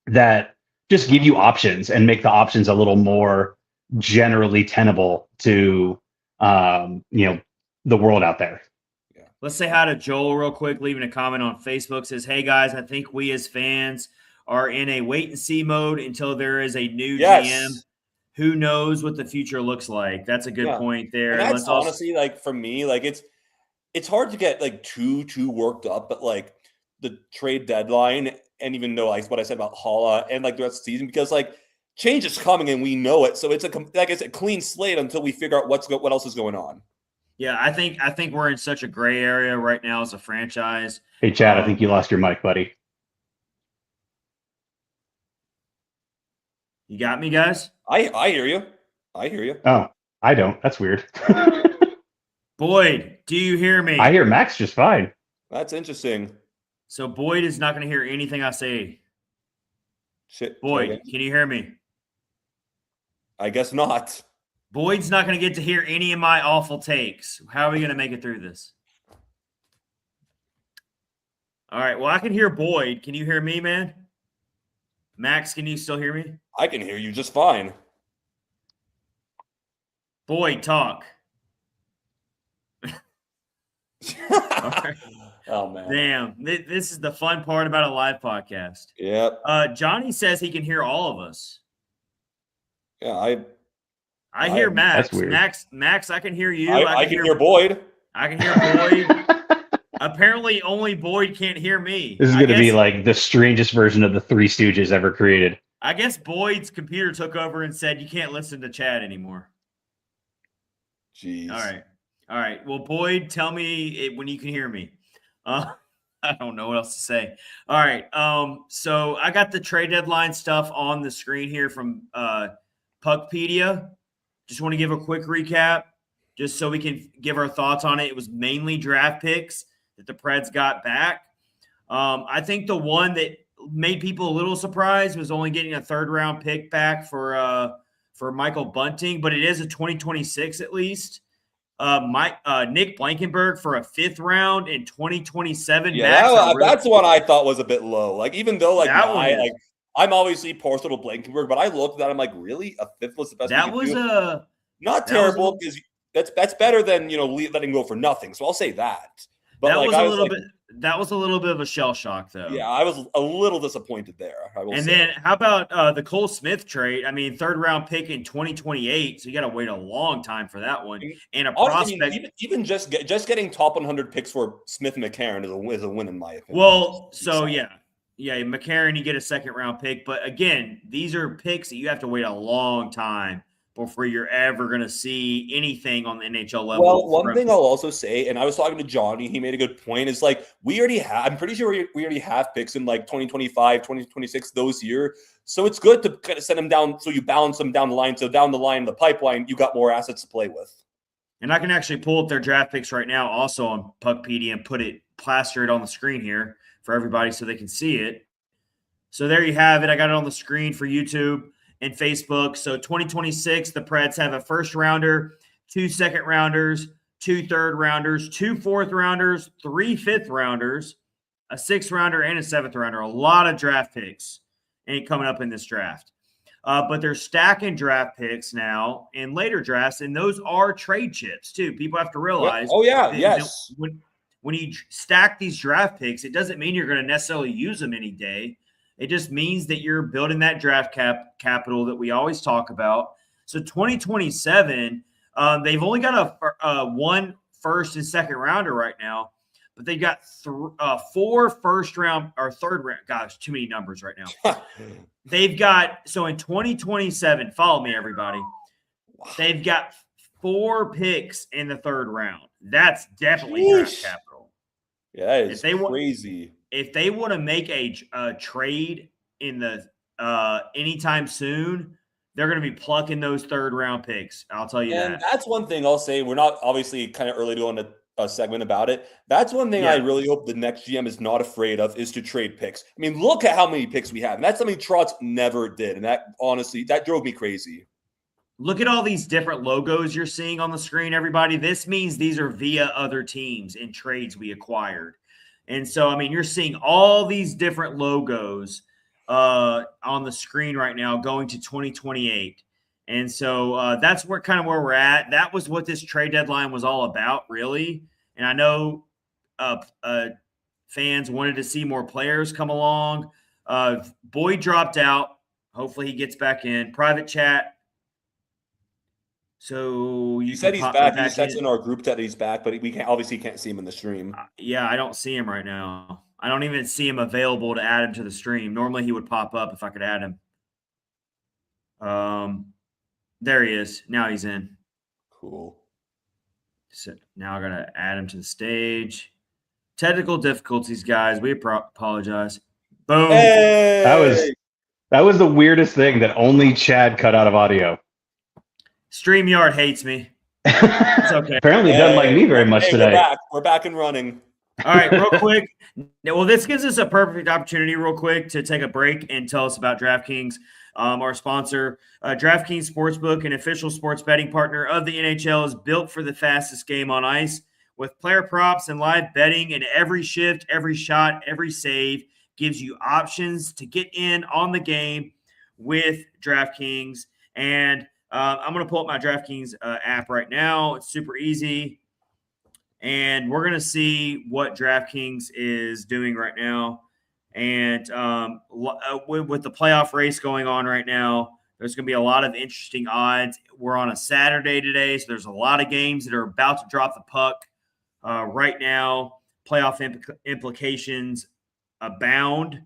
that just give you options and make the options a little more generally tenable to, the world out there. Let's say hi to Joel real quick, leaving a comment on Facebook. Says, hey guys, I think we as fans are in a wait and see mode until there is a new GM. Who knows what the future looks like? That's a good point there. And that's honestly, like, for me, like, it's hard to get like too worked up, but like the trade deadline, and even though like what I said about Hala and like the rest of the season, because like change is coming and we know it, so it's a clean slate until we figure out what else is going on. Yeah, I think we're in such a gray area right now as a franchise. Hey, Chad, I think you lost your mic, buddy. You got me, guys? I hear you. I hear you. Oh, I don't. That's weird. Boyd, do you hear me? I hear Max just fine. That's interesting. So Boyd is not going to hear anything I say. Shit. Boyd, can you hear me? I guess not. Boyd's not going to get to hear any of my awful takes. How are we going to make it through this? All right. Well, I can hear Boyd. Can you hear me, man? Max, can you still hear me? I can hear you just fine. Boyd, talk. Right. Oh, man. Damn. This is the fun part about a live podcast. Yep. Johnny says he can hear all of us. Yeah, I hear Max. That's weird. Max, I can hear you. I can hear Boyd. I can hear Boyd. Apparently, only Boyd can't hear me. This is going to be like the strangest version of the Three Stooges ever created. I guess Boyd's computer took over and said, you can't listen to Chad anymore. Jeez. All right. Well, Boyd, tell me when you can hear me. I don't know what else to say. All right. So I got the trade deadline stuff on the screen here from Puckpedia. Just want to give a quick recap just so we can give our thoughts on it. It was mainly draft picks that the Preds got back. I think the one that made people a little surprised was only getting a third-round pick back for Michael Bunting, but it is a 2026 at least. Nick Blankenberg for a fifth round in 2027. Yeah, that's the one I thought was a bit low. Like, even though I'm obviously partial to Blankenberg, but I looked at that, I'm like, really? A fifth was the best? That was not terrible, because that's better than letting go for nothing. So I'll say that. But that was a little bit of a shell shock, though. Yeah, I was a little disappointed there. Then how about the Cole Smith trade? I mean, third round pick in 2028, so you got to wait a long time for that one. And a prospect, even just getting top 100 picks for Smith and McCarron is a win in my opinion. Well, so yeah, McCarron, you get a second round pick, but again, these are picks that you have to wait a long time before you're ever going to see anything on the NHL level. Well, one thing I'll also say, and I was talking to Johnny, he made a good point, is like I'm pretty sure we already have picks in like 2025, 2026, those years. So it's good to kind of send them down so you balance them down the line. So down the line, the pipeline, you got more assets to play with. And I can actually pull up their draft picks right now also on Puckpedia and plaster it on the screen here for everybody so they can see it. So there you have it. I got it on the screen for YouTube and Facebook. So 2026, the Preds have a first rounder, 2 second rounders, 2 third rounders, 2 fourth rounders, 3 fifth rounders, a 6th rounder, and a 7th rounder. A lot of draft picks ain't coming up in this draft. But they're stacking draft picks now in later drafts, and those are trade chips too. People have to realize. Oh, yeah, yes. When you stack these draft picks, it doesn't mean you're going to necessarily use them any day. It just means that you're building that draft capital that we always talk about. So 2027, they've only got a 1 first and second rounder right now, but they got 4 first round or third round. Gosh, too many numbers right now. They've got, so in 2027, follow me, everybody. They've got 4 picks in the third round. That's definitely draft capital. Yeah, that is crazy. If they want to make a trade in the anytime soon, they're going to be plucking those third round picks. I'll tell you that. And that's one thing I'll say. We're not obviously kind of early to go into a segment about it. That's one thing I really hope the next GM is not afraid of, is to trade picks. I mean, look at how many picks we have. And that's something Trotz never did. And that, honestly, that drove me crazy. Look at all these different logos you're seeing on the screen, everybody. This means these are via other teams in trades we acquired. And so, I mean, you're seeing all these different logos on the screen right now going to 2028. And so that's where we're at. That was what this trade deadline was all about, really. And I know fans wanted to see more players come along. Boyd dropped out. Hopefully he gets back in. Private chat. So you said he's back. He said in our group that he's back, but we can't see him in the stream. Yeah, I don't see him right now. I don't even see him available to add him to the stream. Normally he would pop up if I could add him. There he is. Now he's in. Cool. So now I got to add him to the stage. Technical difficulties, guys. We apologize. Boom. Hey! That was the weirdest thing that only Chad cut out of audio. StreamYard hates me. It's okay. Apparently doesn't like me very much today. We're back and running. All right, real quick. Well, this gives us a perfect opportunity real quick to take a break and tell us about DraftKings, our sponsor. DraftKings Sportsbook, an official sports betting partner of the NHL, is built for the fastest game on ice. With player props and live betting, and every shift, every shot, every save gives you options to get in on the game with DraftKings. And I'm going to pull up my DraftKings app right now. It's super easy. And we're going to see what DraftKings is doing right now. And with the playoff race going on right now, there's going to be a lot of interesting odds. We're on a Saturday today, so there's a lot of games that are about to drop the puck right now. Playoff implications abound.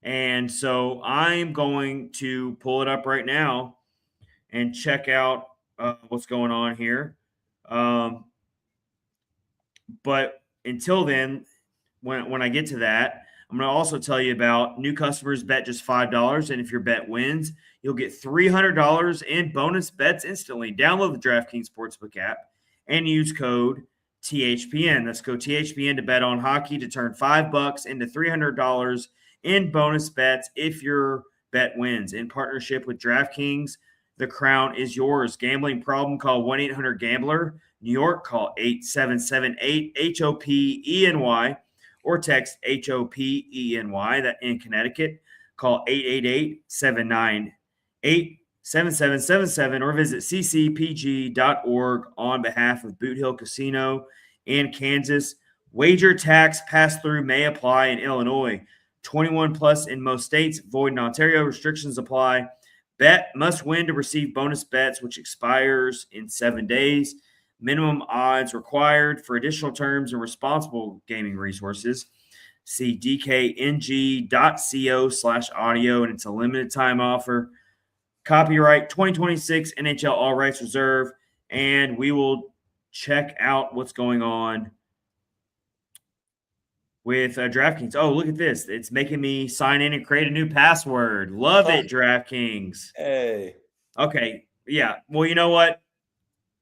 And so I'm going to pull it up right now and check out what's going on here. But until then, when I get to that, I'm going to also tell you about new customers bet just $5. And if your bet wins, you'll get $300 in bonus bets instantly. Download the DraftKings Sportsbook app and use code THPN. That's code THPN to bet on hockey to turn $5 into $300 in bonus bets if your bet wins. In partnership with DraftKings, the crown is yours. Gambling problem? Call 1-800-GAMBLER. New York, call 877-8-HOPENY or text HOPENY. That in Connecticut, call 888-798-7777 or visit ccpg.org on behalf of Boot Hill Casino in Kansas. Wager tax pass-through may apply in Illinois. 21 plus in most states. Void in Ontario. Restrictions apply. Bet must win to receive bonus bets, which expires in 7 days. Minimum odds required. For additional terms and responsible gaming resources, see dkng.co/audio, and it's a limited time offer. copyright 2026 NHL all rights reserved, and we will check out what's going on with DraftKings. Oh, look at this. It's making me sign in and create a new password. Love it, DraftKings. Hey. Okay. Yeah. Well, you know what?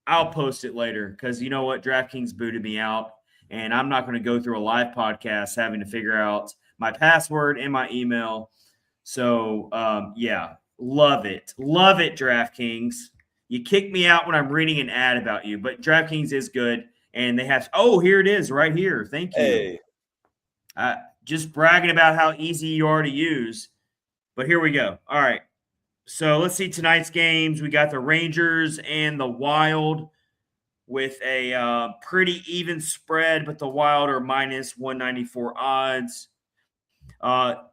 I'll post it later because you know what? DraftKings booted me out, and I'm not going to go through a live podcast having to figure out my password and my email. So, yeah, love it. Love it, DraftKings. You kick me out when I'm reading an ad about you, but DraftKings is good, and they have – oh, here it is right here. Thank you. Hey. Just bragging about how easy you are to use, but here we go. All right. So let's see tonight's games. We got the Rangers and the Wild with a pretty even spread, but the Wild are minus 194 odds.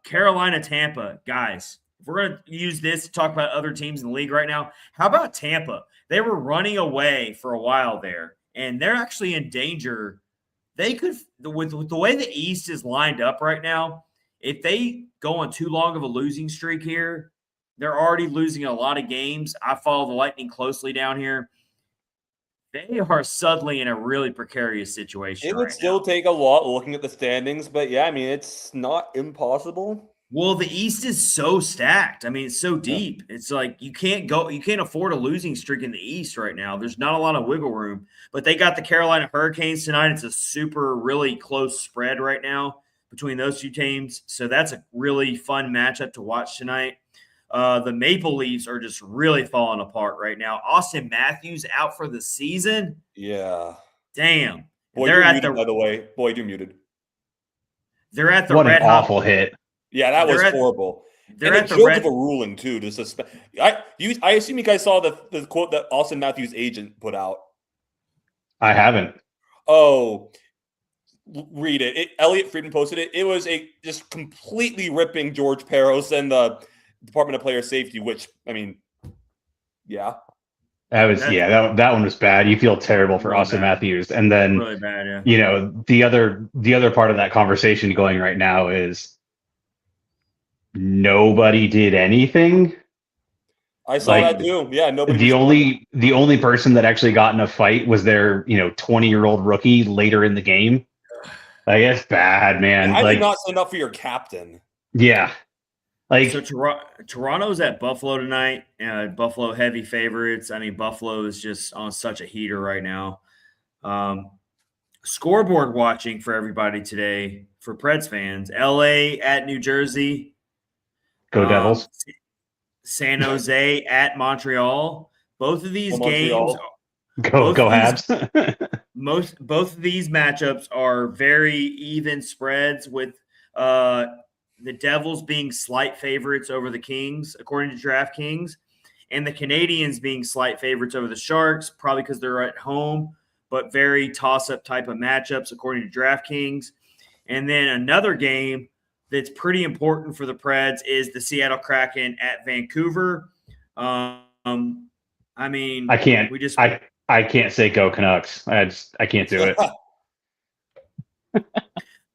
Carolina, Tampa, guys. If we're going to use this to talk about other teams in the league right now, how about Tampa? They were running away for a while there, and they're actually in danger. They could, with the way the East is lined up right now, if they go on too long of a losing streak here, they're already losing a lot of games. I follow the Lightning closely down here. They are suddenly in a really precarious situation. It would still take a lot looking at the standings, but yeah, I mean, it's not impossible. Well, the East is so stacked. I mean, it's so deep. Yeah. It's like you can't afford a losing streak in the East right now. There's not a lot of wiggle room. But they got the Carolina Hurricanes tonight. It's a really close spread right now between those two teams. So that's a really fun matchup to watch tonight. The Maple Leafs are just really falling apart right now. Austin Matthews out for the season. Yeah. Damn. Boy, they're at muted, by the way. Boy, you're muted. They're at the what Red an awful hit. Yeah, that was horrible. They're and at a the joke of a ruling too to suspend. I assume you guys saw the quote that Austin Matthews' agent put out. I haven't. Oh, read it. Elliot Friedman posted it. It was just completely ripping George Peros and the Department of Player Safety, which, I mean, yeah. That one was bad. You feel terrible for really Austin Matthews. And then, really bad, yeah. You know, the other part of that conversation going right now is nobody did anything. I saw that too. Yeah, nobody. The only person that actually got in a fight was their 20-year-old rookie later in the game. Like, it's bad, man. I did not stand up for your captain. Yeah. Like, so Toronto's at Buffalo tonight. Buffalo heavy favorites. I mean, Buffalo is just on such a heater right now. Scoreboard watching for everybody today for Preds fans. LA at New Jersey. Go Devils. San Jose at Montreal. Both of these games. Go Habs. Both of these matchups are very even spreads with the Devils being slight favorites over the Kings, according to DraftKings, and the Canadians being slight favorites over the Sharks, probably because they're at home, but very toss-up type of matchups, according to DraftKings. And then another game that's pretty important for the Preds is the Seattle Kraken at Vancouver. I mean, I can't. I can't say go Canucks. I can't do it.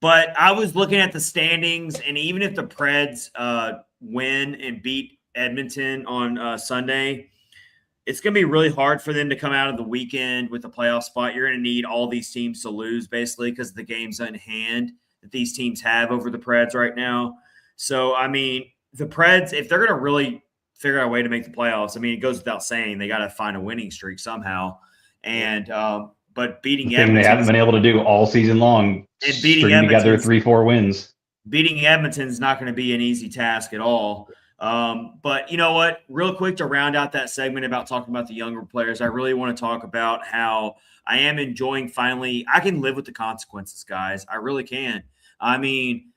But I was looking at the standings, and even if the Preds win and beat Edmonton on Sunday, it's going to be really hard for them to come out of the weekend with a playoff spot. You're going to need all these teams to lose, basically, because of the games in hand that these teams have over the Preds right now. So, I mean, the Preds, if they're going to really figure out a way to make the playoffs, I mean, it goes without saying they got to find a winning streak somehow. And but beating Edmonton, they haven't been able to do all season long. And beating together 3-4 wins. Beating Edmonton is not going to be an easy task at all. But you know what? Real quick to round out that segment about talking about the younger players, I really want to talk about how I am enjoying finally. I can live with the consequences, guys. I really can. I mean,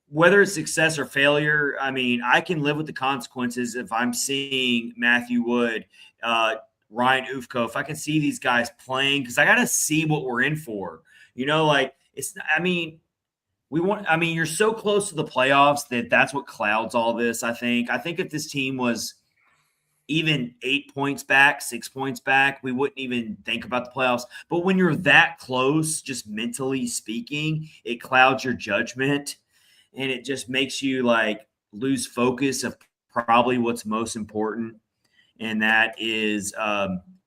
whether it's success or failure, I mean, I can live with the consequences if I'm seeing Matthew Wood, Ryan Ufko, if I can see these guys playing, because I got to see what we're in for. Like it's, I mean, you're so close to the playoffs that's what clouds all this. I think if this team was even 8 points back, 6 points back, we wouldn't even think about the playoffs. But when you're that close, just mentally speaking, it clouds your judgment and it just makes you like lose focus of probably what's most important, and that is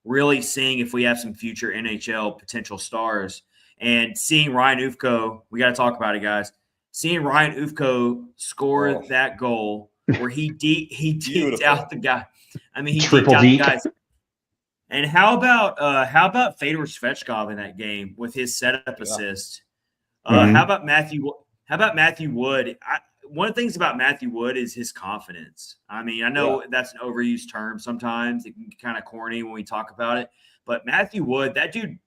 really seeing if we have some future NHL potential stars. And seeing Ryan Ufko, we got to talk about it, guys. Seeing Ryan Ufko score that goal where he deked out the guy. I mean, he triple deked out the deke. guys. And how about Fedor Svechkov in that game with his setup assist? How about Matthew Wood? One of the things about Matthew Wood is his confidence. I mean, I know that's an overused term sometimes. It can be kind of corny when we talk about it. But Matthew Wood, that dude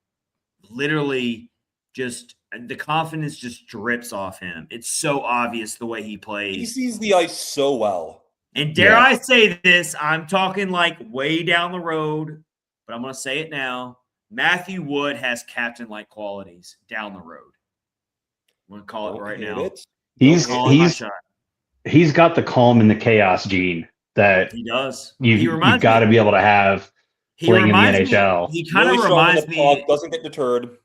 literally just the confidence just drips off him. It's so obvious the way he plays. He sees the ice so well. And dare I say this, I'm talking like way down the road, but I'm going to say it now. Matthew Wood has captain-like qualities down the road. I'm going to call it right now. He's got the calm and the chaos gene that he does. You've got to be able to have playing in the NHL. He kind of reminds me. Doesn't get deterred.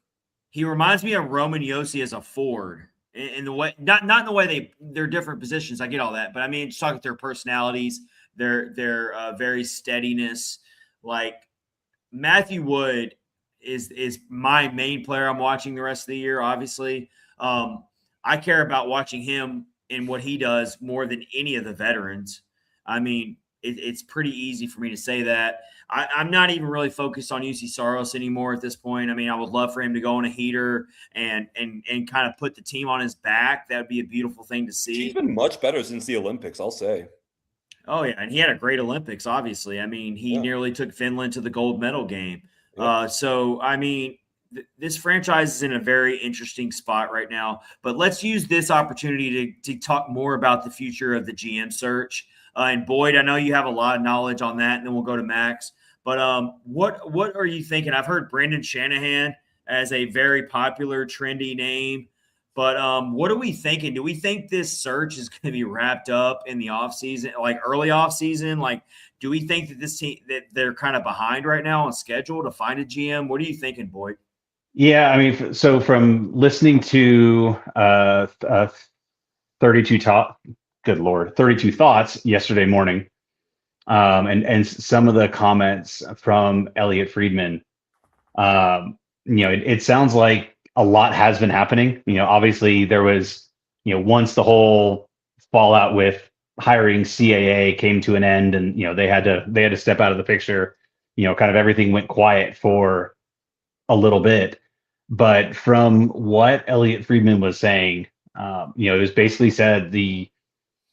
He reminds me of Roman Josi as a forward in the way, not in the way they're different positions. I get all that, but I mean, just talking their personalities, their very steadiness. Like Matthew Wood is my main player I'm watching the rest of the year. Obviously, I care about watching him and what he does more than any of the veterans. I mean, it's pretty easy for me to say that. I'm not even really focused on UC Saros anymore at this point. I mean, I would love for him to go on a heater and kind of put the team on his back. That would be a beautiful thing to see. He's been much better since the Olympics, I'll say. Oh, yeah, and he had a great Olympics, obviously. I mean, he nearly took Finland to the gold medal game. Yeah. So, I mean, this franchise is in a very interesting spot right now. But let's use this opportunity to talk more about the future of the GM search. And Boyd, I know you have a lot of knowledge on that, and then we'll go to Max. But what are you thinking? I've heard Brendan Shanahan as a very popular, trendy name. But what are we thinking? Do we think this search is going to be wrapped up in the offseason, like early offseason? Like, do we think that this team that they're kind of behind right now on schedule to find a GM? What are you thinking, Boyd? Yeah, I mean, so from listening to 32 Thoughts yesterday morning, and some of the comments from Elliot Friedman, it sounds like a lot has been happening. Obviously there was, once the whole fallout with hiring CAA came to an end, and they had to step out of the picture. Kind of everything went quiet for a little bit. But from what Elliot Friedman was saying, it was basically said the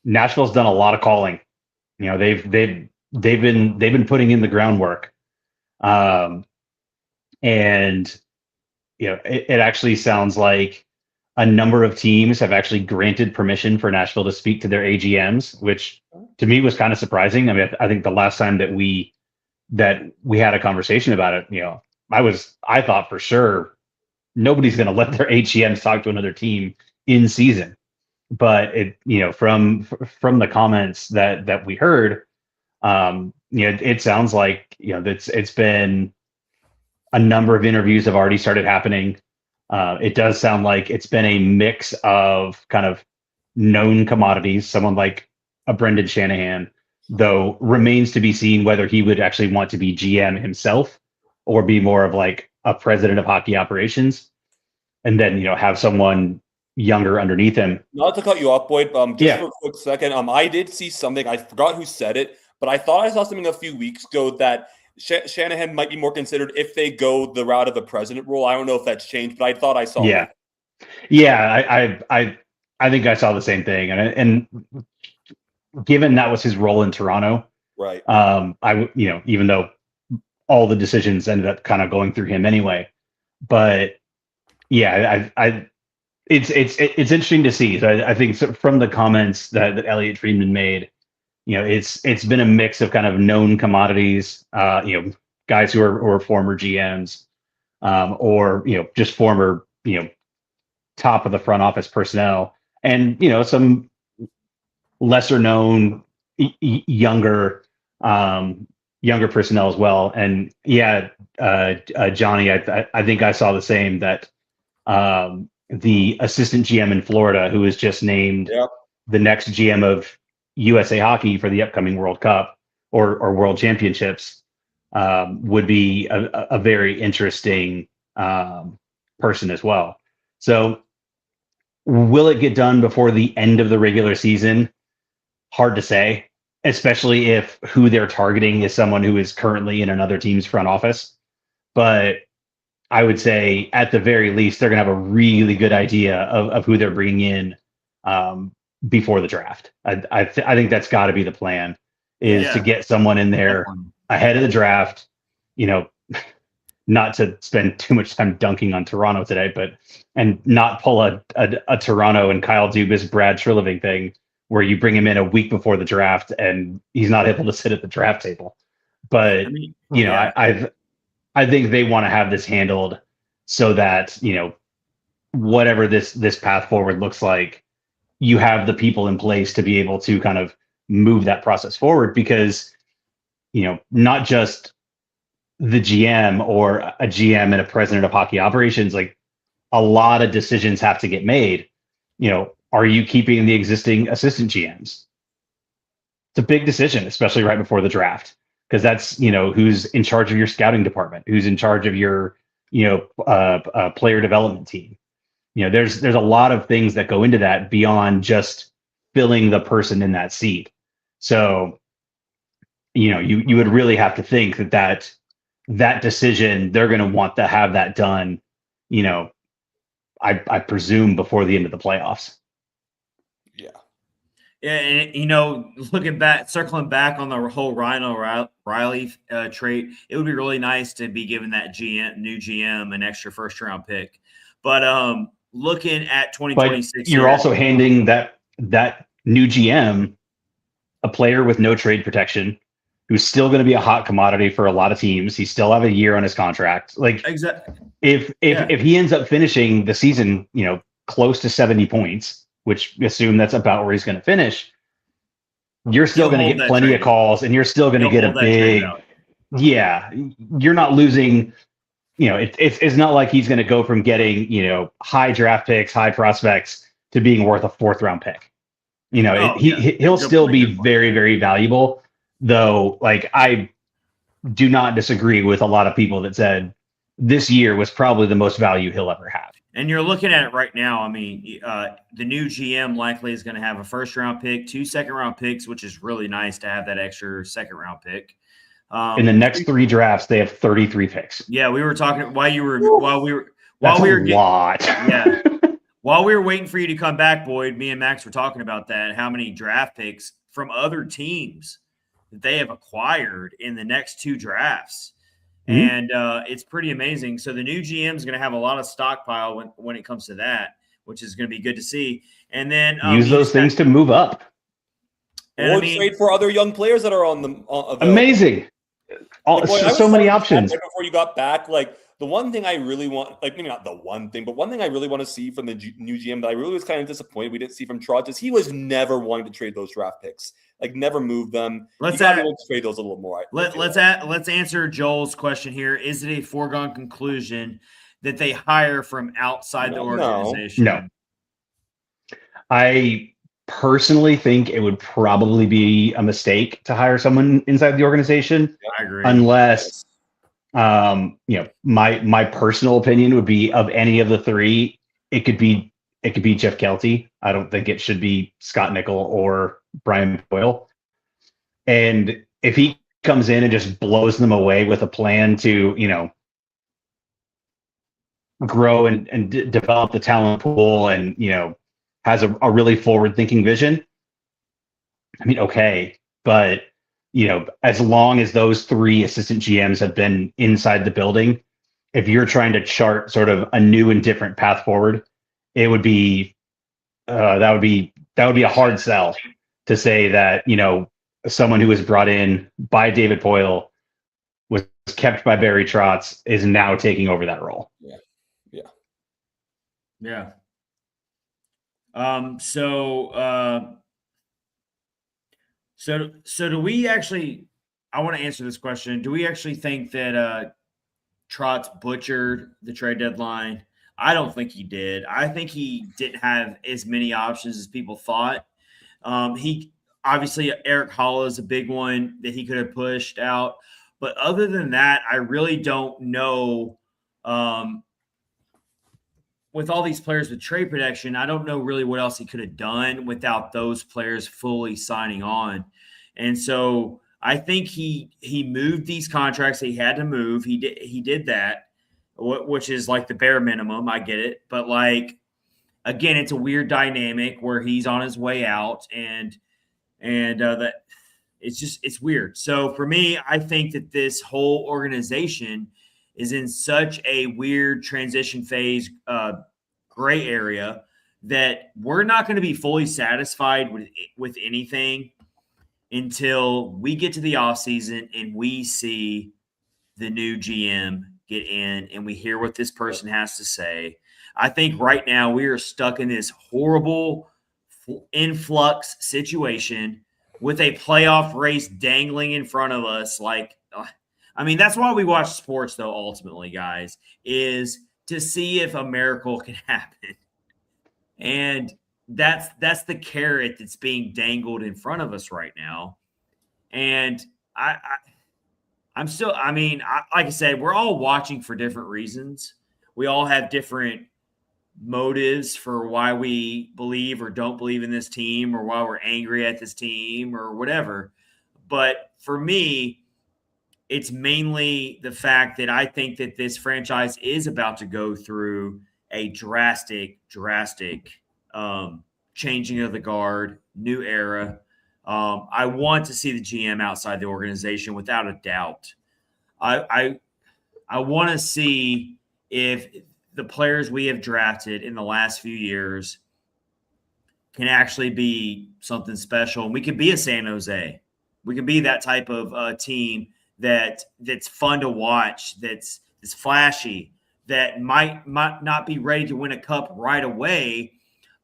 Nashville's done a lot of calling. They've been putting in the groundwork, and it actually sounds like a number of teams have actually granted permission for Nashville to speak to their AGMs, which to me was kind of surprising. I mean, I think the last time that we had a conversation about it, I thought for sure nobody's going to let their AGMs talk to another team in season. But from the comments that we heard, it sounds like it's been a number of interviews have already started happening. It does sound like it's been a mix of kind of known commodities. Someone like a Brendan Shanahan, though, remains to be seen whether he would actually want to be GM himself or be more of like a president of hockey operations, and then have someone younger underneath him. Not to cut you off, Boyd, for a quick second. I did see something. I forgot who said it, but I thought I saw something a few weeks ago that Shanahan might be more considered if they go the route of the president role. I don't know if that's changed, but I thought I saw that. Yeah, I think I saw the same thing, and given that was his role in Toronto, right? Even though all the decisions ended up kind of going through him anyway, but yeah, it's interesting to see. So I think from the comments that Elliot Friedman made, it's been a mix of kind of known commodities, guys who are former GMs, or just former top of the front office personnel, and some lesser known younger personnel as well. And Johnny, I think I saw the same, that the assistant GM in Florida, who was just named the next GM of USA Hockey for the upcoming World Cup or World Championships would be a very interesting person as well. So will it get done before the end of the regular season? Hard to say, especially if who they're targeting is someone who is currently in another team's front office. But I would say at the very least, they're going to have a really good idea of who they're bringing in before the draft. I think that's got to be the plan, is to get someone in there ahead of the draft. Not to spend too much time dunking on Toronto today, and not pull a Toronto and Kyle Dubas, Brad Treliving thing where you bring him in a week before the draft and he's not able to sit at the draft table. But I think they want to have this handled so that, whatever this path forward looks like, you have the people in place to be able to kind of move that process forward, because, not just the GM or a GM and a president of hockey operations, like a lot of decisions have to get made. Are you keeping the existing assistant GMs? It's a big decision, especially right before the draft, because that's, who's in charge of your scouting department, who's in charge of your, player development team. There's a lot of things that go into that beyond just filling the person in that seat. So, you would really have to think that decision, they're going to want to have that done, I presume before the end of the playoffs. Yeah, and circling back on the whole Ryan O'Reilly trait, it would be really nice to be given that new GM an extra first round pick. But looking at 2026, you're also handing that new GM a player with no trade protection, who's still going to be a hot commodity for a lot of teams. He still have a year on his contract. Like, exactly, if he ends up finishing the season, close to 70 points, which assume that's about where he's going to finish, you're still going to get plenty of calls, and you're still going to get a big, you're not losing, it's not like he's going to go from getting, high draft picks, high prospects to being worth a 4th round pick. He'll still be very, very valuable, though. Like, I do not disagree with a lot of people that said this year was probably the most value he'll ever have. And you're looking at it right now. I mean, the new GM likely is going to have a 1st round pick, 2 2nd round picks, which is really nice to have that extra 2nd round pick. In the next 3 drafts, they have 33 picks. Yeah, we were talking while we were while we were waiting for you to come back, Boyd. Me and Max were talking about that. How many draft picks from other teams that they have acquired in the next 2 drafts. And it's pretty amazing. So the new GM is going to have a lot of stockpile when it comes to that, which is going to be good to see. And then use those things to move up, or trade for other young players that are on the amazing. So many options. Right before you got back, like, the one thing I really want, like, maybe not the one thing, but one thing I really want to see from the new GM that I really was kind of disappointed we didn't see from Trotz is he was never wanting to trade those draft picks. Like, never move them. Let's trade those a little more. Let's answer Joel's question here. Is it a foregone conclusion that they hire from outside the organization? No. I personally think it would probably be a mistake to hire someone inside the organization. I agree. Unless, my personal opinion would be, of any of the 3, it could be Jeff Kelty. I don't think it should be Scott Nickel or Brian Boyle. And if he comes in and just blows them away with a plan to, grow and develop the talent pool, and, has a really forward-thinking vision, I mean, okay. But, as long as those 3 assistant GMs have been inside the building, if you're trying to chart sort of a new and different path forward, it would be that would be a hard sell to say that, someone who was brought in by David Poile, was kept by Barry Trotz, is now taking over that role. Yeah. So do we actually, I want to answer this question. Do we actually think that Trotz butchered the trade deadline? I don't think he did. I think he didn't have as many options as people thought. Obviously, Eric Hall is a big one that he could have pushed out. But other than that, I really don't know. With all these players with trade protection, I don't know really what else he could have done without those players fully signing on. And so I think he moved these contracts that he had to move. He did that, which is like the bare minimum. I get it, but like again, it's a weird dynamic where he's on his way out, and that it's weird. So for me, I think that this whole organization is in such a weird transition phase, gray area, that we're not going to be fully satisfied with anything until we get to the offseason and we see the new GM get in and we hear what this person has to say. I think right now we are stuck in this horrible influx situation with a playoff race dangling in front of us. Like, I mean, that's why we watch sports, though, ultimately, guys, is to see if a miracle can happen. And that's the carrot that's being dangled in front of us right now. And I'm still, I mean, like I said, we're all watching for different reasons. We all have different motives for why we believe or don't believe in this team, or why we're angry at this team or whatever. But for me, it's mainly the fact that I think that this franchise is about to go through a drastic changing of the guard, new era. I want to see the GM outside the organization without a doubt. I want to see if the players we have drafted in the last few years can actually be something special. And we can be a San Jose. We can be that type of team that's fun to watch, that's flashy, that might not be ready to win a cup right away,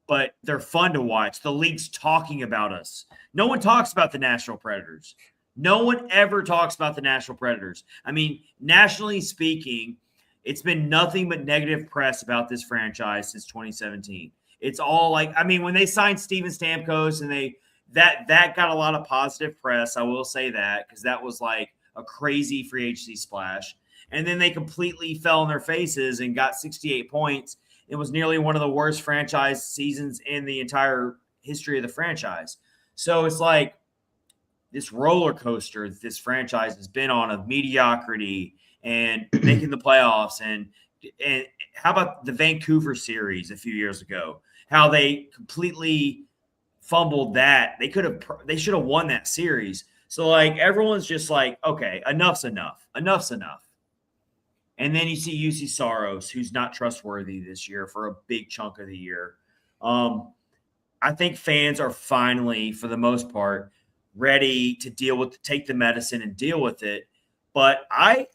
but they're fun to watch. The league's talking about us. No one talks about the Nashville Predators. No one ever talks about the Nashville Predators. I mean, nationally speaking, it's been nothing but negative press about this franchise since 2017. It's all like, I mean, when they signed Steven Stamkos and that got a lot of positive press, I will say that, because that was like a crazy free agency splash. And then they completely fell on their faces and got 68 points. It was nearly one of the worst franchise seasons in the entire history of the franchise. So it's like this roller coaster that this franchise has been on of mediocrity and making the playoffs. And how about the Vancouver series a few years ago? How they completely fumbled that. They should have won that series. So like everyone's just like, okay, enough's enough. Enough's enough. And then you see UC Saros, who's not trustworthy this year for a big chunk of the year. I think fans are finally, for the most part, ready to take the medicine and deal with it. But I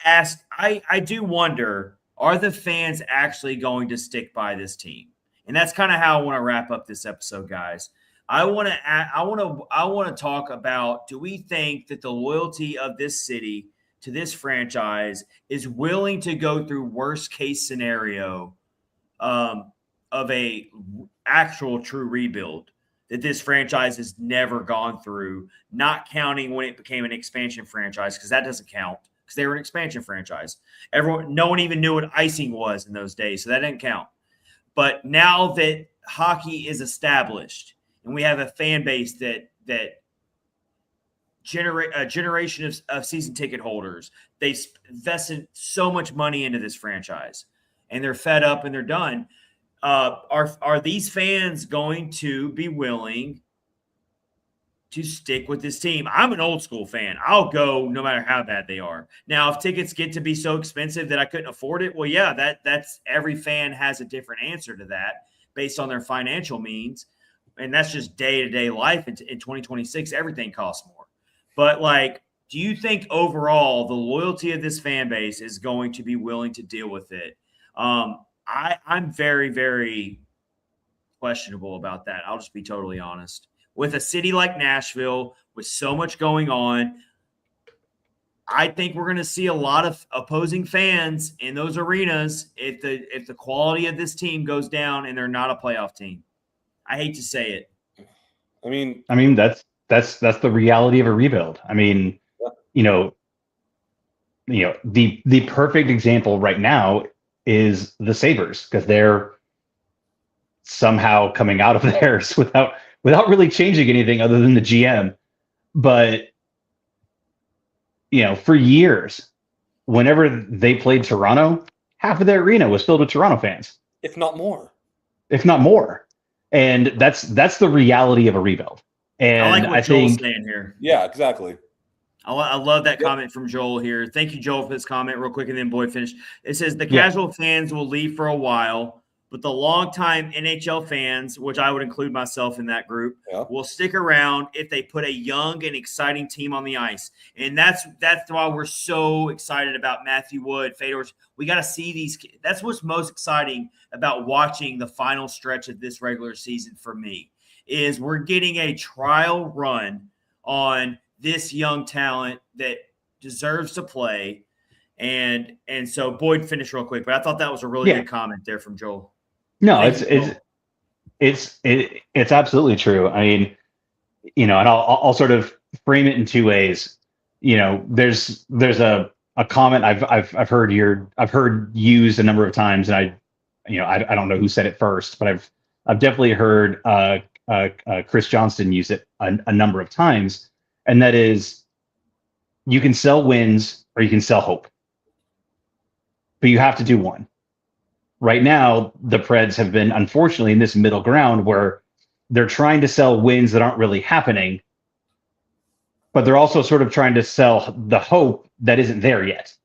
do wonder, are the fans actually going to stick by this team? And that's kind of how I want to wrap up this episode, guys. I want to talk about, do we think that the loyalty of this city to this franchise is willing to go through worst case scenario of a actual true rebuild that this franchise has never gone through, not counting when it became an expansion franchise, because that doesn't count because they were an expansion franchise. No one even knew what icing was in those days, so that didn't count. But now that hockey is established and we have a fan base that a generation of season ticket holders, they invested so much money into this franchise, and they're fed up and they're done. Are these fans going to be willing to stick with this team? I'm an old school fan. I'll go no matter how bad they are. Now, if tickets get to be so expensive that I couldn't afford it, well, yeah, that's every fan has a different answer to that based on their financial means. And that's just day-to-day life. In 2026, everything costs more. But, like, do you think overall the loyalty of this fan base is going to be willing to deal with it? I'm very, very questionable about that. I'll just be totally honest. With a city like Nashville, with so much going on, I think we're going to see a lot of opposing fans in those arenas if the quality of this team goes down and they're not a playoff team. I hate to say it. I mean, that's that's the reality of a rebuild. I mean, Yeah. The perfect example right now is the Sabres, because they're somehow coming out of theirs without really changing anything other than the GM. But for years, whenever they played Toronto, half of their arena was filled with Toronto fans, if not more. if not more. And that's the reality of a rebuild. And I like what I Joel's think, saying here. Yeah, exactly. I love that Yep. comment from Joel here. Thank you, Joel, for this comment real quick, and then Boyd finish. It says the Yeah. casual fans will leave for a while, but the longtime NHL fans, which I would include myself in that group, Yeah. will stick around if they put a young and exciting team on the ice. And that's why we're so excited about Matthew Wood, Fedor. We got to see these. That's what's most exciting about watching the final stretch of this regular season for me, is we're getting a trial run on this young talent that deserves to play. And so Boyd, finish real quick, but I thought that was a really good comment there from Joel. No, Thank you, Joel. it's absolutely true. I mean, and I'll sort of frame it in two ways. There's a comment I've heard used a number of times, and I don't know who said it first, but I've definitely heard Chris Johnston use it a number of times. And that is, you can sell wins or you can sell hope, but you have to do one. Right now, the Preds have been, unfortunately, in this middle ground where they're trying to sell wins that aren't really happening, but they're also sort of trying to sell the hope that isn't there yet.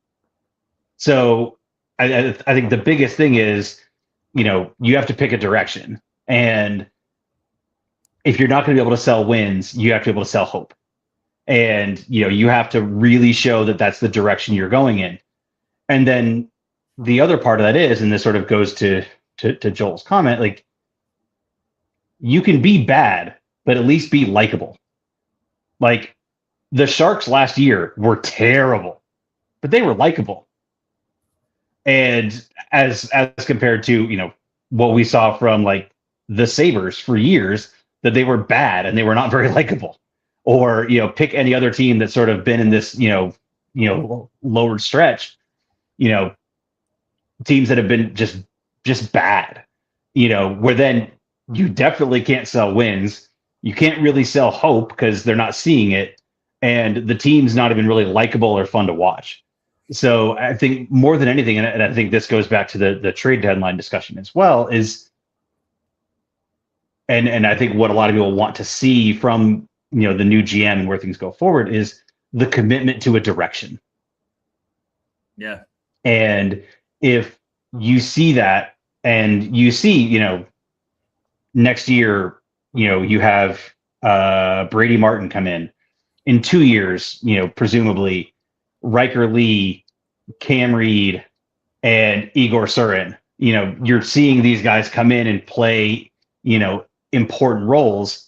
So I think the biggest thing is, you have to pick a direction. And if you're not going to be able to sell wins, you have to be able to sell hope. And, you have to really show that that's the direction you're going in. And then the other part of that is, and this sort of goes to Joel's comment, like, you can be bad, but at least be likable. Like, the Sharks last year were terrible, but they were likable. And as compared to, what we saw from like the Sabres for years, that they were bad and they were not very likable. Or, pick any other team that's sort of been in this, lowered stretch, teams that have been just bad, where then you definitely can't sell wins. You can't really sell hope because they're not seeing it. And the team's not even really likable or fun to watch. So I think more than anything, and I think this goes back to the trade deadline discussion as well, is, and I think what a lot of people want to see from, the new GM and where things go forward, is the commitment to a direction. Yeah. And if you see that, and you see, next year, you have Brady Martin come in 2 years, presumably Riker Lee, Cam Reed, and Igor Surin, you're seeing these guys come in and play, important roles.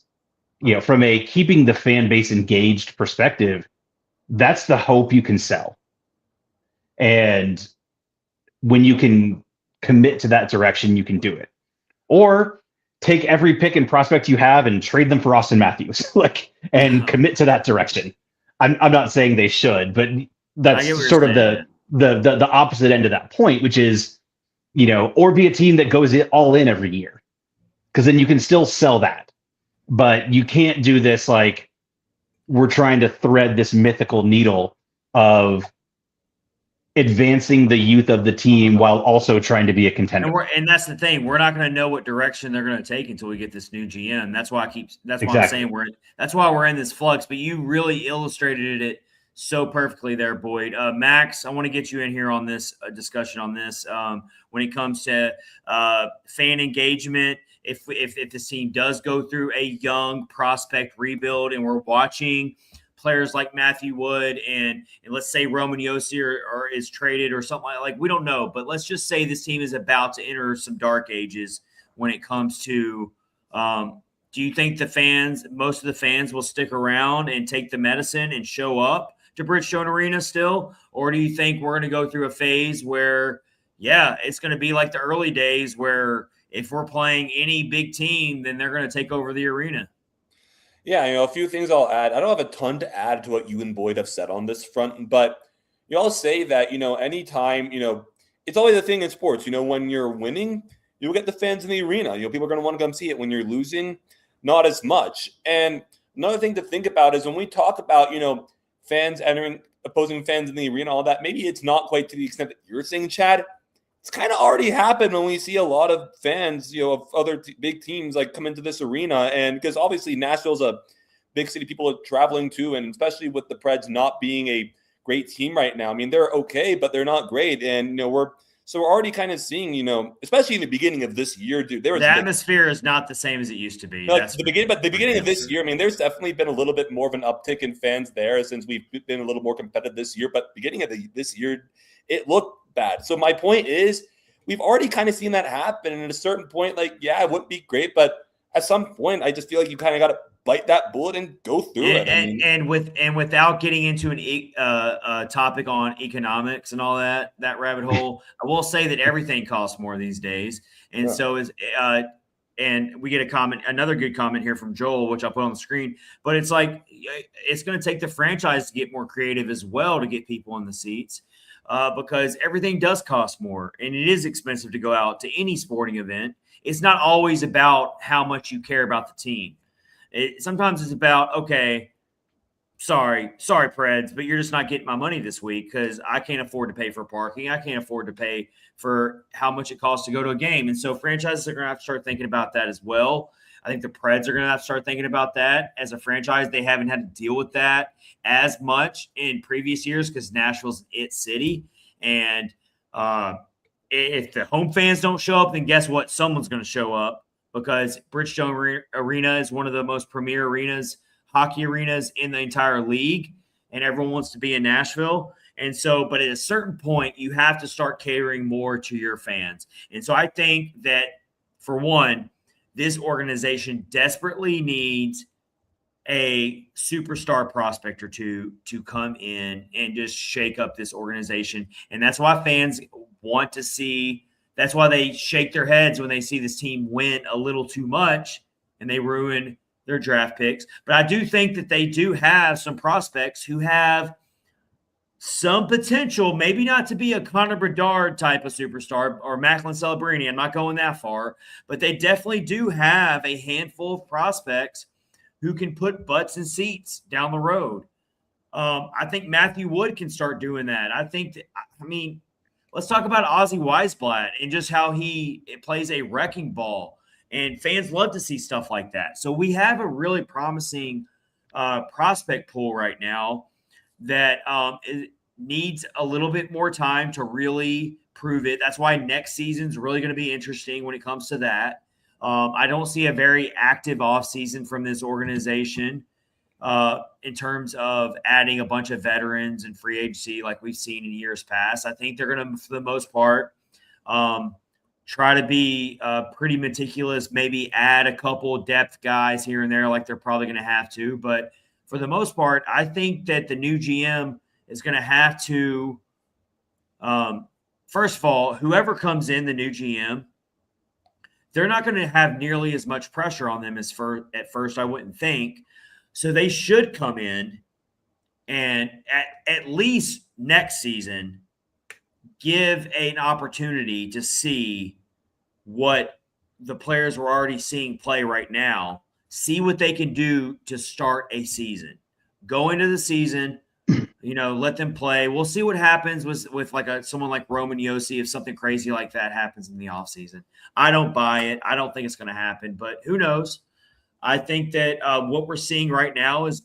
From a keeping the fan base engaged perspective, that's the hope you can sell. And when you can commit to that direction, you can do it. Or take every pick and prospect you have and trade them for Austin Matthews, and commit to that direction. I'm not saying they should, but that's sort of the opposite end of that point, which is, or be a team that goes all in every year, because then you can still sell that. But you can't do this like we're trying to thread this mythical needle of advancing the youth of the team while also trying to be a contender. And that's the thing. We're not going to know what direction they're going to take until we get this new GM. That's why why I'm saying that's why we're in this flux. But you really illustrated it so perfectly there, Boyd. Max, I want to get you in here on this discussion on this. When it comes to fan engagement, if this team does go through a young prospect rebuild, and we're watching players like Matthew Wood and let's say Roman Josi or is traded or something like we don't know, but let's just say this team is about to enter some dark ages when it comes to do you think most of the fans will stick around and take the medicine and show up to Bridgestone Arena still? Or do you think we're going to go through a phase where, it's going to be like the early days where if we're playing any big team, then they're going to take over the arena? Yeah, a few things I'll add. I don't have a ton to add to what you and Boyd have said on this front, but I'll say that, anytime, it's always a thing in sports, when you're winning, you'll get the fans in the arena. People are going to want to come see it. When you're losing, not as much. And another thing to think about is when we talk about, fans entering, opposing fans in the arena, all that, maybe it's not quite to the extent that you're saying, Chad. It's kind of already happened when we see a lot of fans, of other big teams like come into this arena. And because obviously Nashville's a big city people are traveling to, and especially with the Preds not being a great team right now. I mean, they're okay, but they're not great. And, we're already kind of seeing, especially in the beginning of this year, dude, the atmosphere is not the same as it used to be. No, the beginning of this year, I mean, there's definitely been a little bit more of an uptick in fans there since we've been a little more competitive this year. But beginning of this year, it looked bad. So my point is, we've already kind of seen that happen. And at a certain point, it wouldn't be great. But at some point, I just feel like you kind of got to bite that bullet and go through it. And without getting into a topic on economics and all that rabbit hole, I will say that everything costs more these days. And so and we get another good comment here from Joel, which I'll put on the screen. But it's like it's going to take the franchise to get more creative as well to get people in the seats. Because everything does cost more, and it is expensive to go out to any sporting event. It's not always about how much you care about the team. Sometimes it's about, okay, sorry, Preds, but you're just not getting my money this week because I can't afford to pay for parking. I can't afford to pay for how much it costs to go to a game. And so franchises are going to have to start thinking about that as well. I think the Preds are going to have to start thinking about that. As a franchise, they haven't had to deal with that as much in previous years because Nashville's its city. And if the home fans don't show up, then guess what? Someone's going to show up because Bridgestone Arena is one of the most premier hockey arenas in the entire league, and everyone wants to be in Nashville. And so, but at a certain point, you have to start catering more to your fans. And so I think that, for one, this organization desperately needs a superstar prospect or two to come in and just shake up this organization. And that's why fans want to see – that's why they shake their heads when they see this team win a little too much and they ruin their draft picks. But I do think that they do have some prospects who have some potential, maybe not to be a Connor Bedard type of superstar or Macklin Celebrini. I'm not going that far, but they definitely do have a handful of prospects who can put butts in seats down the road. I think Matthew Wood can start doing that. Let's talk about Ozzy Weisblatt and just how he plays a wrecking ball. And fans love to see stuff like that. So we have a really promising prospect pool right now that it needs a little bit more time to really prove it. That's why next season's really going to be interesting when it comes to that. I don't see a very active offseason from this organization in terms of adding a bunch of veterans and free agency like we've seen in years past. I think they're going to, for the most part, try to be pretty meticulous, maybe add a couple depth guys here and there like they're probably going to have to. But for the most part, I think that the new GM is going to have to, first of all, whoever comes in, the new GM, they're not going to have nearly as much pressure on them as at first, I wouldn't think. So they should come in and at least next season give an opportunity to see what the players we're already seeing play right now, see what they can do to start a season. Go into the season, let them play. We'll see what happens with like someone like Roman Yossi if something crazy like that happens in the offseason. I don't buy it. I don't think it's going to happen, but who knows? I think that what we're seeing right now is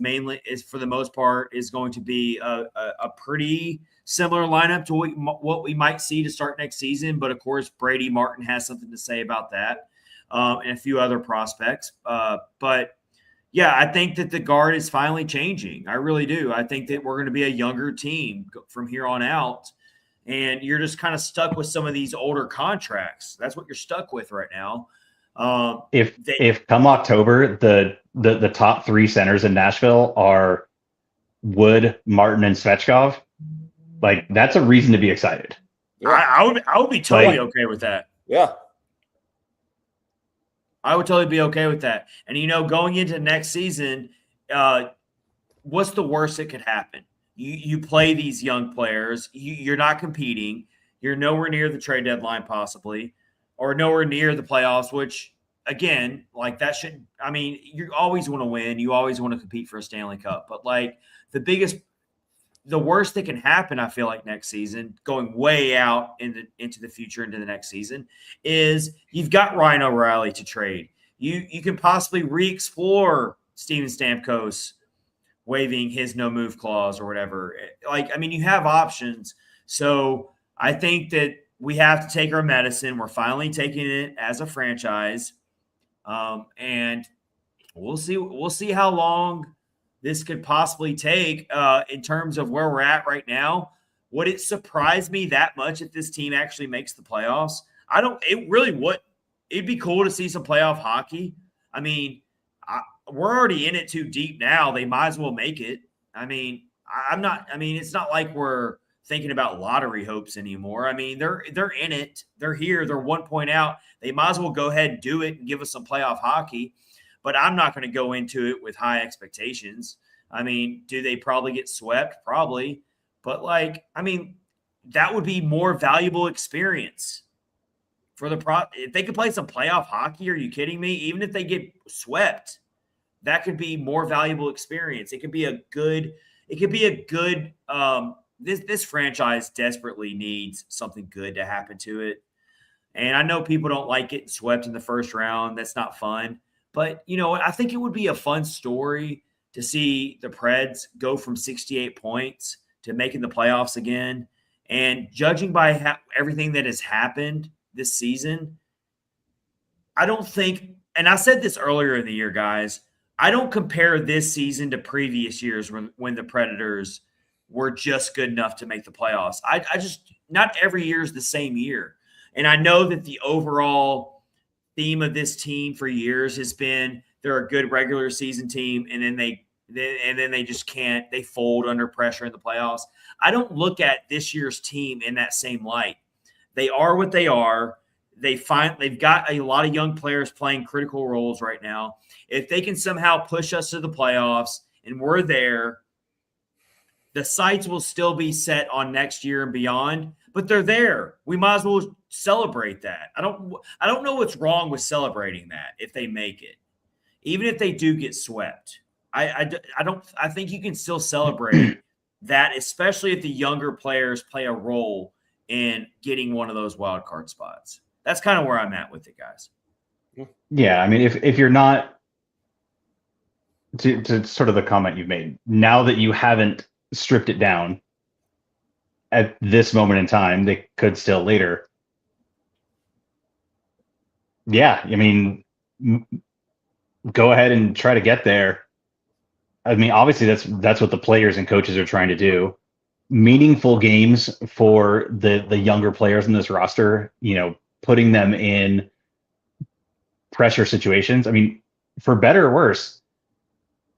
for the most part, is going to be a pretty similar lineup to what we might see to start next season. But of course, Brady Martin has something to say about that, and a few other prospects. But yeah, I think that the guard is finally changing. I really do. I think that we're going to be a younger team from here on out, and you're just kind of stuck with some of these older contracts. That's what you're stuck with right now. If come October, the top three centers in Nashville are Wood, Martin, and Svechkov, like that's a reason to be excited. Yeah. I would be totally okay with that. Yeah. I would totally be okay with that. And, going into next season, what's the worst that could happen? You play these young players. You're not competing. You're nowhere near the trade deadline possibly, or nowhere near the playoffs, which, again, like that should – I mean, you always want to win. You always want to compete for a Stanley Cup. But, like, the worst that can happen, I feel like next season, going way out into the future, into the next season, is you've got Ryan O'Reilly to trade. You can possibly re-explore Steven Stamkos waiving his no-move clause or whatever. Like, I mean, you have options. So I think that we have to take our medicine. We're finally taking it as a franchise. And we'll see how long this could possibly take in terms of where we're at right now. Would it surprise me that much if this team actually makes the playoffs? It really would. It'd be cool to see some playoff hockey. I mean, we're already in it too deep now. They might as well make it. I mean, it's not like we're thinking about lottery hopes anymore. I mean, they're in it. They're here. They're 1 point out. They might as well go ahead and do it and give us some playoff hockey. But I'm not going to go into it with high expectations. I mean, do they probably get swept? Probably. But, like, I mean, that would be more valuable experience for if they could play some playoff hockey. Are you kidding me? Even if they get swept, that could be more valuable experience. It could be a good this franchise desperately needs something good to happen to it. And I know people don't like getting swept in the first round. That's not fun. But, I think it would be a fun story to see the Preds go from 68 points to making the playoffs again. And judging by everything that has happened this season, I don't think – and I said this earlier in the year, guys – I don't compare this season to previous years when the Predators were just good enough to make the playoffs. I just – not every year is the same year. And I know that the overall theme of this team for years has been they're a good regular season team, and then they just can't – they fold under pressure in the playoffs. I don't look at this year's team in that same light. They are what they are. They've got a lot of young players playing critical roles right now. If they can somehow push us to the playoffs and we're there, the sights will still be set on next year and beyond, but they're there. We might as well celebrate that. I don't know what's wrong with celebrating that if they make it, even if they do get swept. I think you can still celebrate that, especially if the younger players play a role in getting one of those wild card spots. That's kind of where I'm at with it, guys. Yeah, I mean, if you're not to sort of the comment you've made, now that you haven't stripped it down at this moment in time, they could still later. Yeah, I mean, go ahead and try to get there. I mean, obviously that's what the players and coaches are trying to do. Meaningful games for the younger players in this roster, putting them in pressure situations. I mean, for better or worse,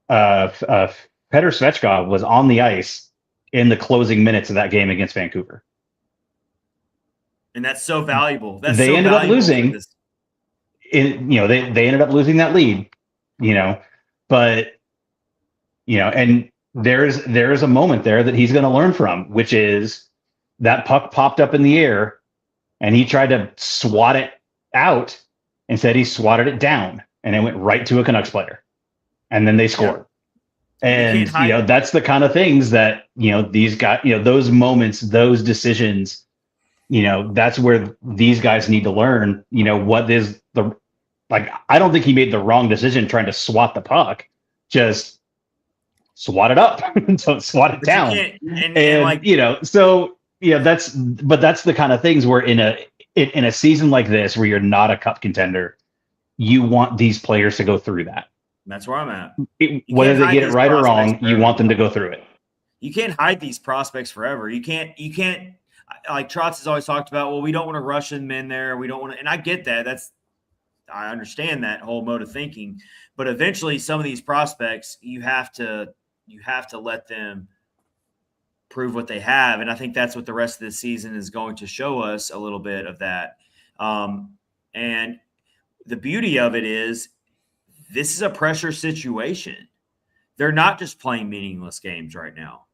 Petr Svechkov was on the ice in the closing minutes of that game against Vancouver. And that's so valuable. They ended up losing. They ended up losing that lead, but, and there's a moment there that he's going to learn from, which is that puck popped up in the air and he tried to swat it out. Instead, he swatted it down and it went right to a Canucks player. And then they scored. Yeah. And, that's the kind of things that, these guys, those moments, those decisions, that's where these guys need to learn, what is I don't think he made the wrong decision trying to swat the puck. Just swat it up. Don't swat it down. That's the kind of things where in a season like this, where you're not a cup contender, you want these players to go through that. That's where I'm at. Whether they get it right or wrong, you want them to go through it. You can't hide these prospects forever. You can't like Trotz has always talked about, well, we don't want to rush them in there. We don't want to, and I get that. I understand that whole mode of thinking, but eventually some of these prospects, you have to let them prove what they have. And I think that's what the rest of the season is going to show us, a little bit of that. And the beauty of it is this is a pressure situation. They're not just playing meaningless games right now.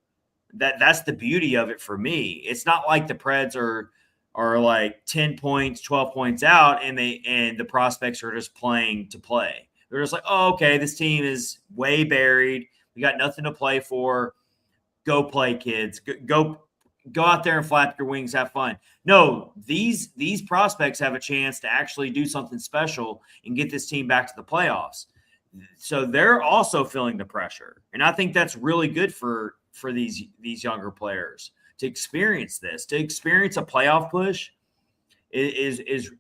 That's the beauty of it for me. It's not like the Preds are like 10 points, 12 points out, and the prospects are just playing to play. They're just like, oh, okay, this team is way buried. We got nothing to play for. Go play, kids. Go out there and flap your wings, have fun. No, these prospects have a chance to actually do something special and get this team back to the playoffs. So they're also feeling the pressure. And I think that's really good for these younger players to experience this, to experience a playoff push is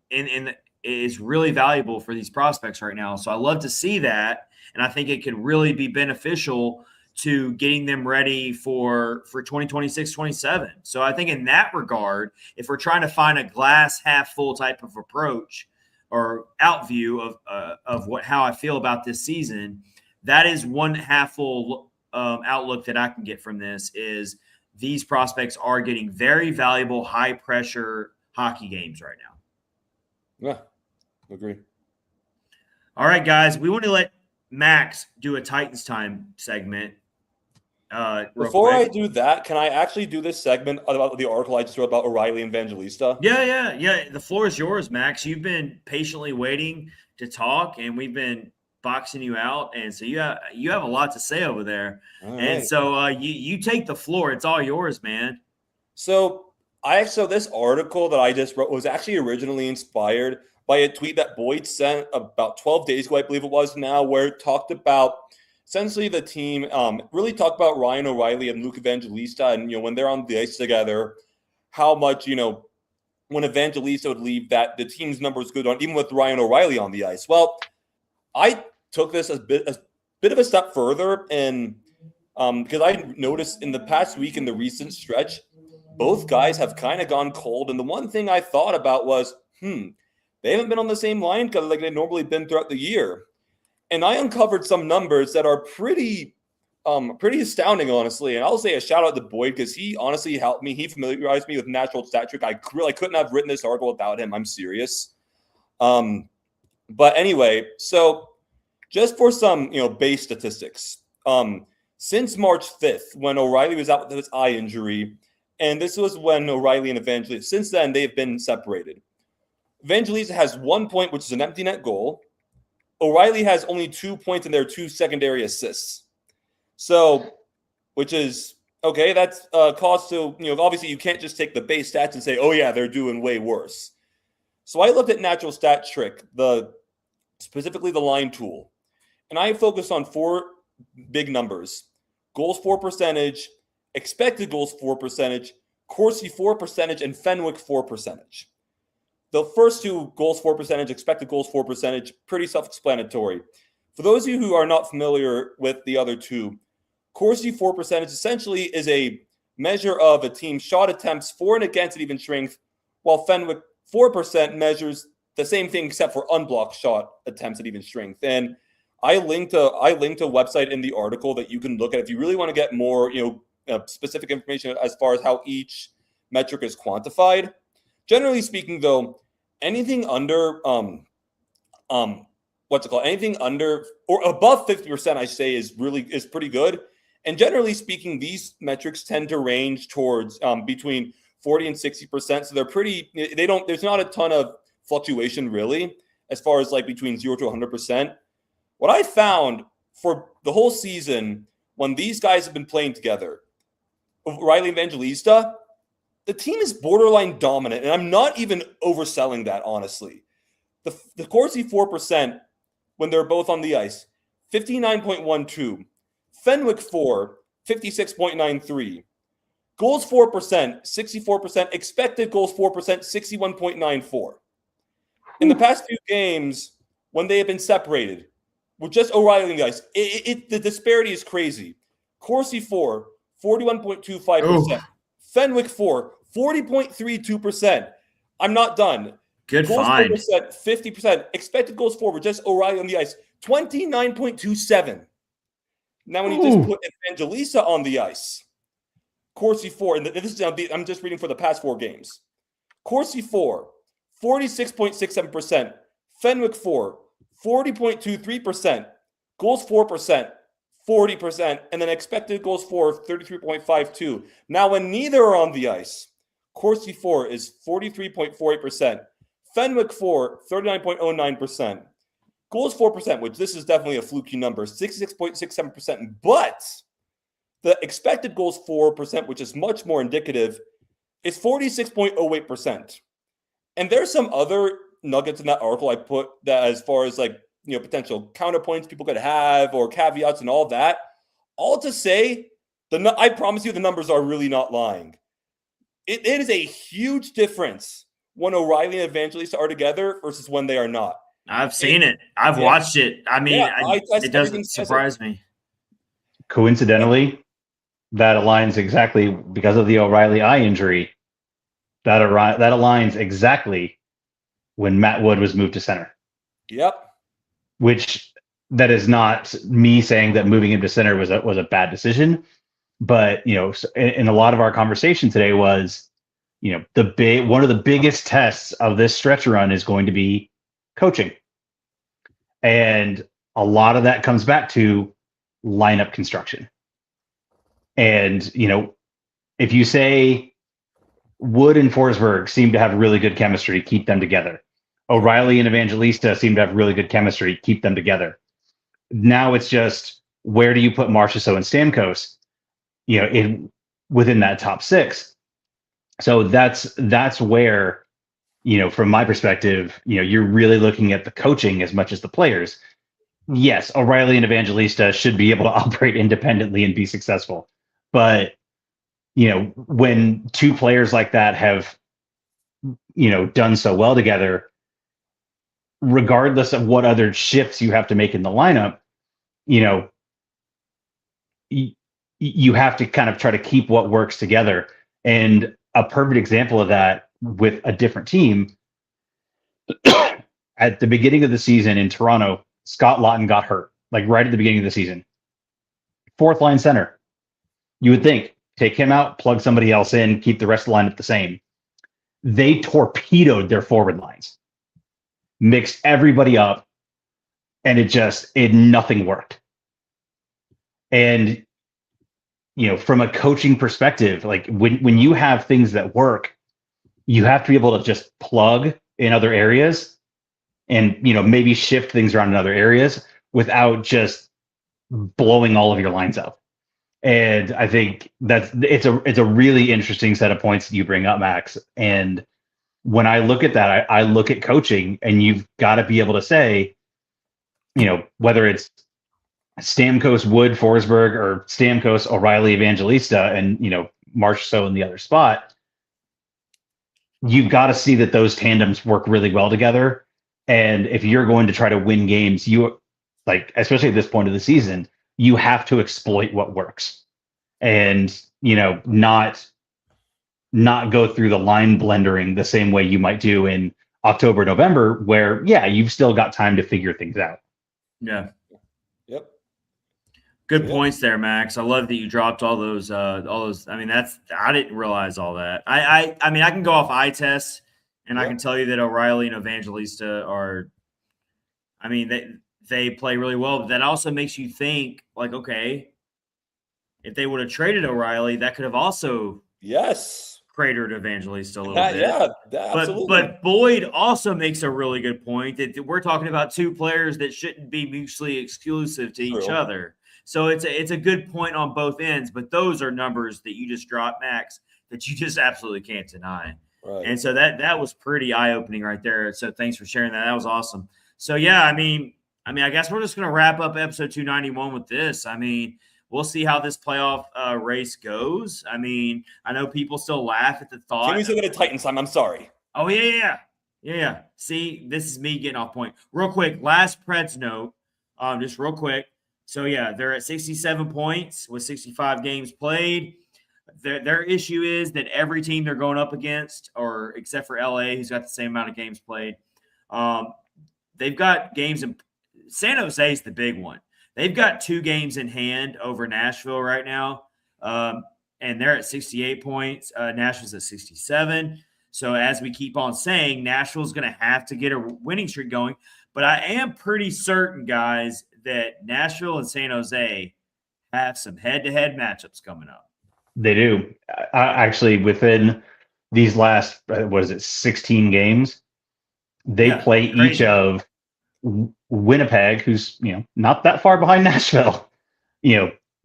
really valuable for these prospects right now. So I love to see that. And I think it could really be beneficial to getting them ready for 2026, 27. So I think in that regard, if we're trying to find a glass half full type of approach or out view of how I feel about this season, that is one half full outlook that I can get from this is these prospects are getting very valuable, high pressure hockey games right now. Yeah, agree. All right, guys, we want to let Max do a Titans time segment. Before I do that, can I actually do this segment about the article I just wrote about O'Reilly and Evangelista? Yeah. The floor is yours, Max. You've been patiently waiting to talk, and we've been boxing you out, and so you have a lot to say over there. All right. And so you take the floor. It's all yours, man. So this article that I just wrote was actually originally inspired by a tweet that Boyd sent about 12 days ago, I believe it was now, where it talked about essentially the team really talked about Ryan O'Reilly and Luke Evangelista, and when they're on the ice together, how much when Evangelista would leave, that the team's numbers go down, even with Ryan O'Reilly on the ice. Well, I took this a bit of a step further, and because I noticed in the past week in the recent stretch, both guys have kind of gone cold. And the one thing I thought about was, they haven't been on the same line because like they've normally been throughout the year. And I uncovered some numbers that are pretty astounding, honestly. And I'll say a shout out to Boyd because he honestly helped me. He familiarized me with Natural Stat Trick. I really couldn't have written this article without him. I'm serious. But anyway, so just for some base statistics, since March 5th, when O'Reilly was out with his eye injury, and this was when O'Reilly and Evangelista, since then they've been separated. Evangelista has 1 point, which is an empty net goal. O'Reilly has only 2 points and their 2 secondary assists. So, which is okay. That's cause to obviously you can't just take the base stats and say, oh yeah, they're doing way worse. So I looked at Natural Stat Trick, specifically the line tool, and I focused on 4 big numbers: goals for percentage, expected goals for percentage, Corsi for percentage, and Fenwick for percentage. The first 2, goals for percentage, expected goals for percentage, pretty self-explanatory. For those of you who are not familiar with the other 2, Corsi for percentage essentially is a measure of a team's shot attempts for and against at even strength, while Fenwick 4% measures the same thing except for unblocked shot attempts at even strength. And I linked a website in the article that you can look at if you really want to get more specific information as far as how each metric is quantified. Generally speaking, though, anything under anything under or above 50%, I say, is pretty good. And generally speaking, these metrics tend to range towards between 40 and 60%. So they're pretty. There's not a ton of fluctuation really as far as like between 0 to 100%. What I found for the whole season when these guys have been playing together, O'Reilly Evangelista, the team is borderline dominant, and I'm not even overselling that, honestly. The Corsi 4%, when they're both on the ice, 59.12. Fenwick 4, 56.93. Goals 4%, 64%. Expected goals 4%, 61.94. In the past few games, when they have been separated, with just O'Reilly on the ice, the disparity is crazy. Corsi 4, 41.25%. Fenwick 4, 40.32%. I'm not done. Good goals find. 50%. Expected goals for with just O'Reilly on the ice, 29.27. Now, when you just put Evangelista on the ice, Corsi 4, and this is I'm just reading for the past 4 games. Corsi 4, 46.67%. Fenwick 4, 40.23%. Goals 4%, 40%. And then expected goals for 33.52. Now, when neither are on the ice, Corsi 4 is 43.48%. Fenwick 4, 39.09%. Goals 4%, which this is definitely a fluky number, 66.67%. But the expected goals 4%, which is much more indicative, is 46.08%. And there's some other nuggets in that article I put that as far as like, potential counterpoints people could have or caveats and all that. All to say, I promise you the numbers are really not lying. It is a huge difference when O'Reilly and Evangelista are together versus when they are not. I've seen it. I've watched it. I mean, it doesn't surprise me. Coincidentally, that aligns exactly because of the O'Reilly eye injury. That aligns exactly when Matt Wood was moved to center. Yep. Which that is not me saying that moving him to center was a bad decision, but in a lot of our conversation today was, one of the biggest tests of this stretch run is going to be coaching, and a lot of that comes back to lineup construction. And if you say Wood and Forsberg seem to have really good chemistry, keep them together. O'Reilly and Evangelista seem to have really good chemistry, keep them together. Now it's just, where do you put Marchessault and Stamkos, within that top six? So that's where, from my perspective, you're really looking at the coaching as much as the players. Yes, O'Reilly and Evangelista should be able to operate independently and be successful. But, when two players like that have, done so well together, regardless of what other shifts you have to make in the lineup, you have to kind of try to keep what works together. And a perfect example of that with a different team, at the beginning of the season in Toronto, Scott Laughton got hurt, like right at the beginning of the season. Fourth line center. You would think, take him out, plug somebody else in, keep the rest of the lineup the same. They torpedoed their forward lines. Mixed everybody up, and nothing worked. And from a coaching perspective, like when you have things that work, you have to be able to just plug in other areas and maybe shift things around in other areas without just blowing all of your lines up. And I think it's a really interesting set of points that you bring up, Max. And when I look at that, I look at coaching, and you've got to be able to say, whether it's Stamkos, Wood, Forsberg, or Stamkos, O'Reilly, Evangelista, and Marchessault in the other spot, you've got to see that those tandems work really well together. And if you're going to try to win games, especially at this point of the season, you have to exploit what works, and not go through the line blendering the same way you might do in October, November, where, you've still got time to figure things out. Yeah. Yep. Good points there, Max. I love that you dropped all those. I mean, I didn't realize all that. I mean, I can go off eye tests, and I can tell you that O'Reilly and Evangelista are, I mean, they play really well, but that also makes you think, like, okay, if they would have traded O'Reilly, that could have also cratered Evangelista a little bit. Yeah, absolutely. But Boyd also makes a really good point that we're talking about two players that shouldn't be mutually exclusive to each other. So it's a good point on both ends, but those are numbers that you just dropped, Max, that you just absolutely can't deny. Right. And so that was pretty eye-opening right there. So thanks for sharing that. That was awesome. So yeah, I mean, I guess we're just going to wrap up episode 291 with this. I mean, we'll see how this playoff race goes. I mean, I know people still laugh at the thought. Can we still get a Titans time? I'm sorry. Oh, yeah. See, this is me getting off point. Real quick, last Preds note, just real quick. So, yeah, they're at 67 points with 65 games played. Their issue is that every team they're going up against, or except for LA, who's got the same amount of games played, they've got games in San Jose is the big one. They've got 2 games in hand over Nashville right now, and they're at 68 points. Nashville's at 67. So as we keep on saying, Nashville's going to have to get a winning streak going. But I am pretty certain, guys, that Nashville and San Jose have some head-to-head matchups coming up. They do. Actually, within these last, 16 games, they play crazy. each of Winnipeg, who's, not that far behind Nashville.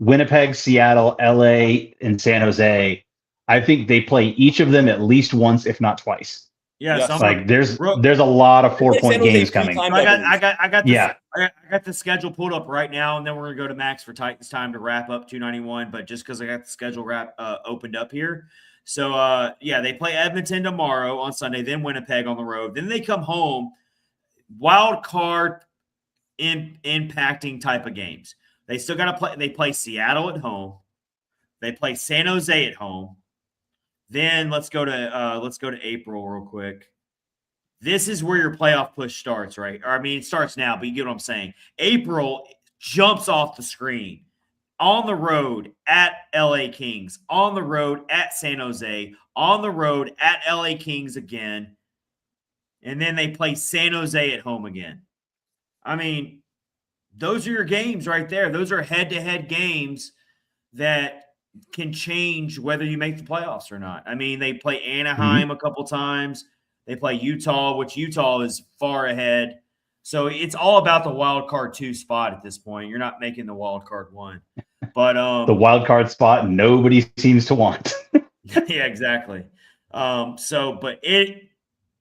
Winnipeg, Seattle, LA, and San Jose. I think they play each of them at least once, if not twice. Yeah, so there's a lot of 4-point games coming. I got the schedule pulled up right now, and then we're gonna go to Max for Titans time to wrap up 291. But just because I got the schedule opened up here, so they play Edmonton tomorrow on Sunday, then Winnipeg on the road, then they come home. Wild card impacting type of games. They still got to play. They play Seattle at home. They play San Jose at home. Then let's go to April real quick. This is where your playoff push starts, right? Or, I mean, it starts now, but you get what I'm saying. April jumps off the screen. On the road at LA Kings. On the road at San Jose. On the road at LA Kings again. And then they play San Jose at home again. I mean, those are your games right there. Those are head-to-head games that can change whether you make the playoffs or not. I mean, they play Anaheim a couple times. They play Utah, which Utah is far ahead. So it's all about the wild card 2 spot at this point. You're not making the wild card 1. But the wild card spot nobody seems to want. Yeah, exactly.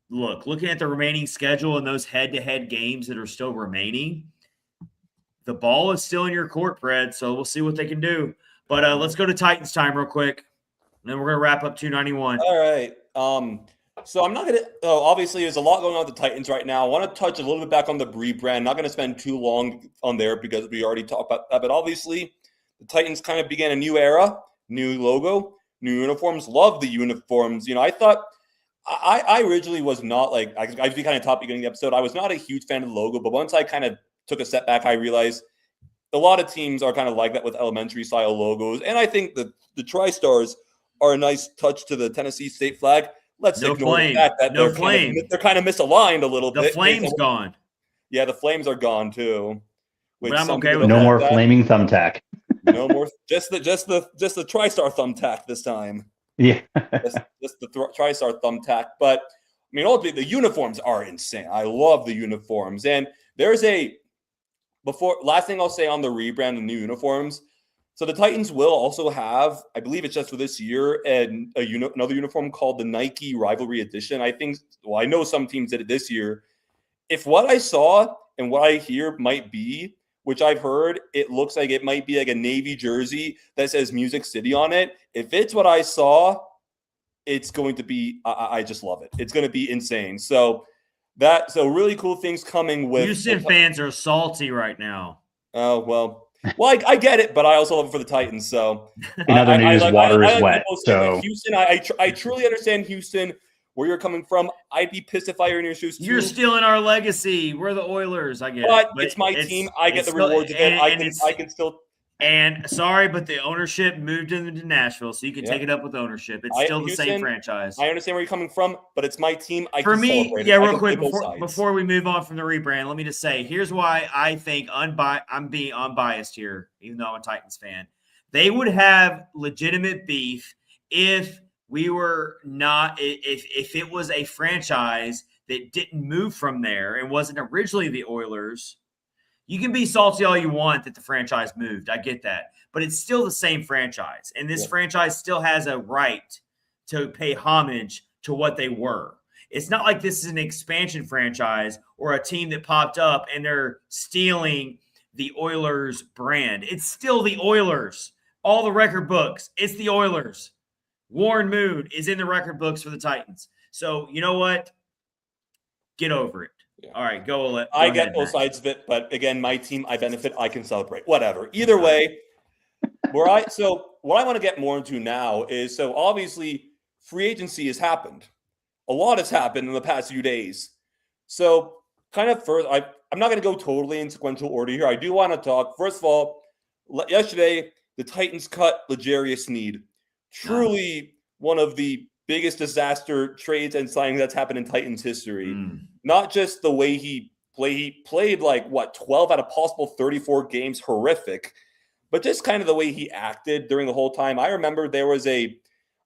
Looking at the remaining schedule and those head-to-head games that are still remaining, the ball is still in your court, Fred, so we'll see what they can do. But let's go to Titans time real quick, and then we're going to wrap up 291. All right. So I'm not going to – obviously, there's a lot going on with the Titans right now. I want to touch a little bit back on the rebrand. Not going to spend too long on there because we already talked about that. But obviously, the Titans kind of began a new era, new logo, new uniforms. Love the uniforms. I thought – I originally was not like – I kind of talked beginning of the episode. I was not a huge fan of the logo, but once I kind of took a step back, I realized – a lot of teams are kind of like that with elementary style logos. And I think the TriStars are a nice touch to the Tennessee state flag. Let's ignore the fact that they're kind of misaligned a little bit. The flame's gone. Yeah, the flames are gone too. But I'm okay with no more flaming thumbtack. No more. Just the TriStar thumbtack this time. Yeah. just the TriStar thumbtack. But I mean, ultimately, the uniforms are insane. I love the uniforms. And there's last thing I'll say on the rebrand and new uniforms. So the Titans will also have, I believe it's just for this year, another uniform called the Nike Rivalry Edition. I know some teams did it this year. If what I saw and what I hear might be, which I've heard, it looks like it might be like a Navy jersey that says Music City on it. If it's what I saw, it's going to be, I just love it. It's going to be insane. So really cool things coming with Houston fans are salty right now. Oh, well, I get it, but I also love it for the Titans. So in other news, water is wet. So Houston, I truly understand Houston, where you're coming from. I'd be pissed if I were in your shoes too. You're stealing our legacy. We're the Oilers. I get but it. But it's my team. I get the rewards again. I can still. And sorry, but the ownership moved into Nashville, so you can take it up with ownership. It's still the same franchise. I understand where you're coming from, but it's my team. Real quick, before we move on from the rebrand, let me just say, here's why I think I'm being unbiased here, even though I'm a Titans fan. They would have legitimate beef if we were not – if it was a franchise that didn't move from there and wasn't originally the Oilers – you can be salty all you want that the franchise moved. I get that. But it's still the same franchise. And this franchise still has a right to pay homage to what they were. It's not like this is an expansion franchise or a team that popped up and they're stealing the Oilers brand. It's still the Oilers. All the record books, it's the Oilers. Warren Moon is in the record books for the Titans. So, you know what? Get over it. Yeah. All right, go I get both sides of it, but again, my team, I benefit, I can celebrate. Whatever. Either way, what I want to get more into now is, so obviously free agency has happened. A lot has happened in the past few days. So kind of first, I'm not going to go totally in sequential order here. I do want to talk. First of all, yesterday, the Titans cut L'Jarius Sneed. Truly one of the biggest disaster trades and signings that's happened in Titans history. Not just the way he played like 12 out of possible 34 games, horrific, but just kind of the way he acted during the whole time. I remember there was a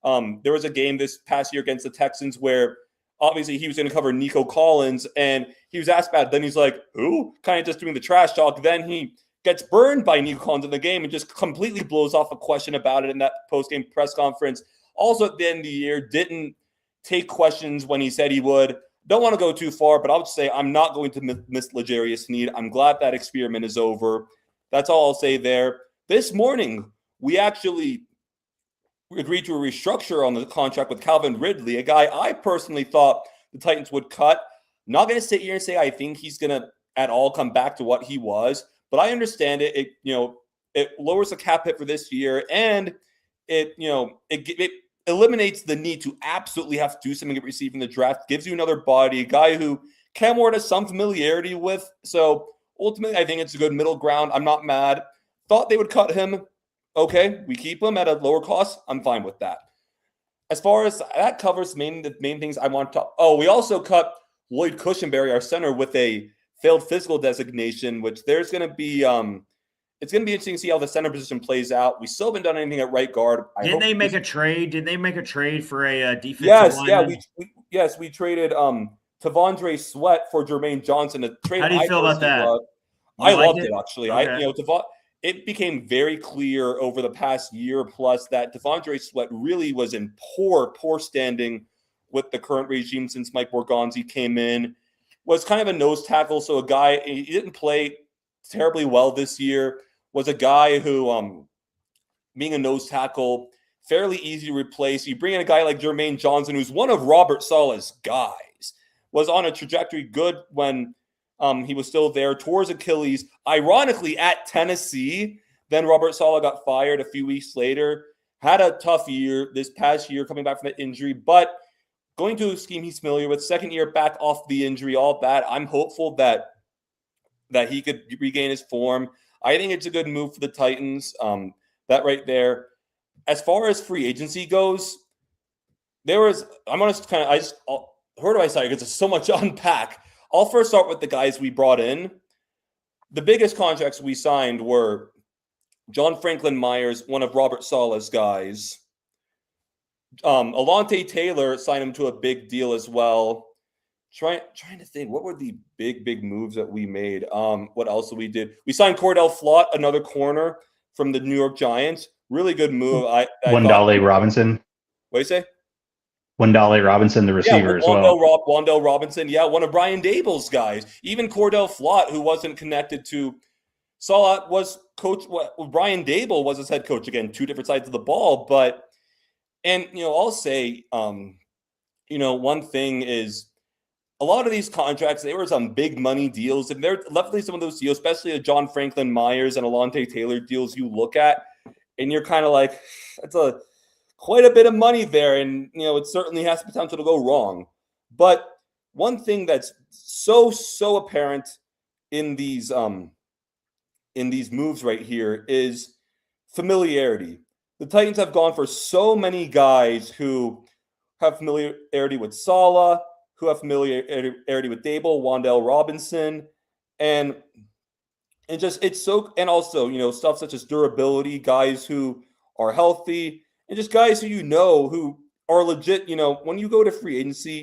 game this past year against the Texans where obviously he was going to cover Nico Collins, and he was asked about it. Then he's like, who? Kind of just doing the trash talk. Then he gets burned by Nico Collins in the game and just completely blows off a question about it in that post-game press conference. Also at the end of the year, didn't take questions when he said he would. Don't want to go too far, but I'll just say I'm not going to miss L'Jarius Sneed. I'm glad that experiment is over. That's all I'll say there. This morning, we actually agreed to a restructure on the contract with Calvin Ridley, a guy I personally thought the Titans would cut. Not going to sit here and say I think he's going to at all come back to what he was, but I understand it. It lowers the cap hit for this year, and it eliminates the need to absolutely have to do something at receiver in the draft. Gives you another body, a guy who Cam Ward has some familiarity with. So ultimately, I think it's a good middle ground. I'm not mad. Thought they would cut him. Okay, we keep him at a lower cost. I'm fine with that. As far as that covers the main things I want to talk. Oh, we also cut Lloyd Cushenberry, our center, with a failed physical designation, which there's going to be it's going to be interesting to see how the center position plays out. We still haven't done anything at right guard. Didn't they make a trade? Did they make a trade for a defensive lineman? We traded Tavondre Sweat for Jermaine Johnson. How do you feel about that? I loved it actually. Okay. It became very clear over the past year plus that Tavondre Sweat really was in poor standing with the current regime since Mike Borgonzi came in. Was kind of a nose tackle, so a guy he didn't play terribly well this year. Was a guy who, being a nose tackle, fairly easy to replace. You bring in a guy like Jermaine Johnson, who's one of Robert Saleh's guys, was on a trajectory good when he was still there, towards Achilles, ironically at Tennessee. Then Robert Saleh got fired a few weeks later. Had a tough year this past year coming back from that injury, but going to a scheme he's familiar with, second year back off the injury, all that. I'm hopeful that he could regain his form. I think it's a good move for the Titans. That right there. As far as free agency goes, where do I start? Because there's so much to unpack. I'll first start with the guys we brought in. The biggest contracts we signed were John Franklin Myers, one of Robert Saleh's guys. Alontae Taylor signed him to a big deal as well. Trying to think, what were the big moves that we made? What else did we do? We signed Cordell Flott, another corner from the New York Giants. Really good move. Wandale Robinson. What do you say? Wandale Robinson, the receiver as well. Wandale Robinson, one of Brian Dable's guys. Even Cordell Flott, who wasn't connected to Saleh, was coach. Brian Dable was his head coach. Again, two different sides of the ball. I'll say, one thing is, a lot of these contracts, there were some big money deals, and there are definitely some of those deals, especially the John Franklin Myers and Alontae Taylor deals you look at, and you're kind of like, that's quite a bit of money there, and it certainly has potential to go wrong. But one thing that's so apparent in these moves right here is familiarity. The Titans have gone for so many guys who have familiarity with Saleh, who have familiarity with Dable, Wandale Robinson, and also stuff such as durability, guys who are healthy, and just guys who are legit. When you go to free agency,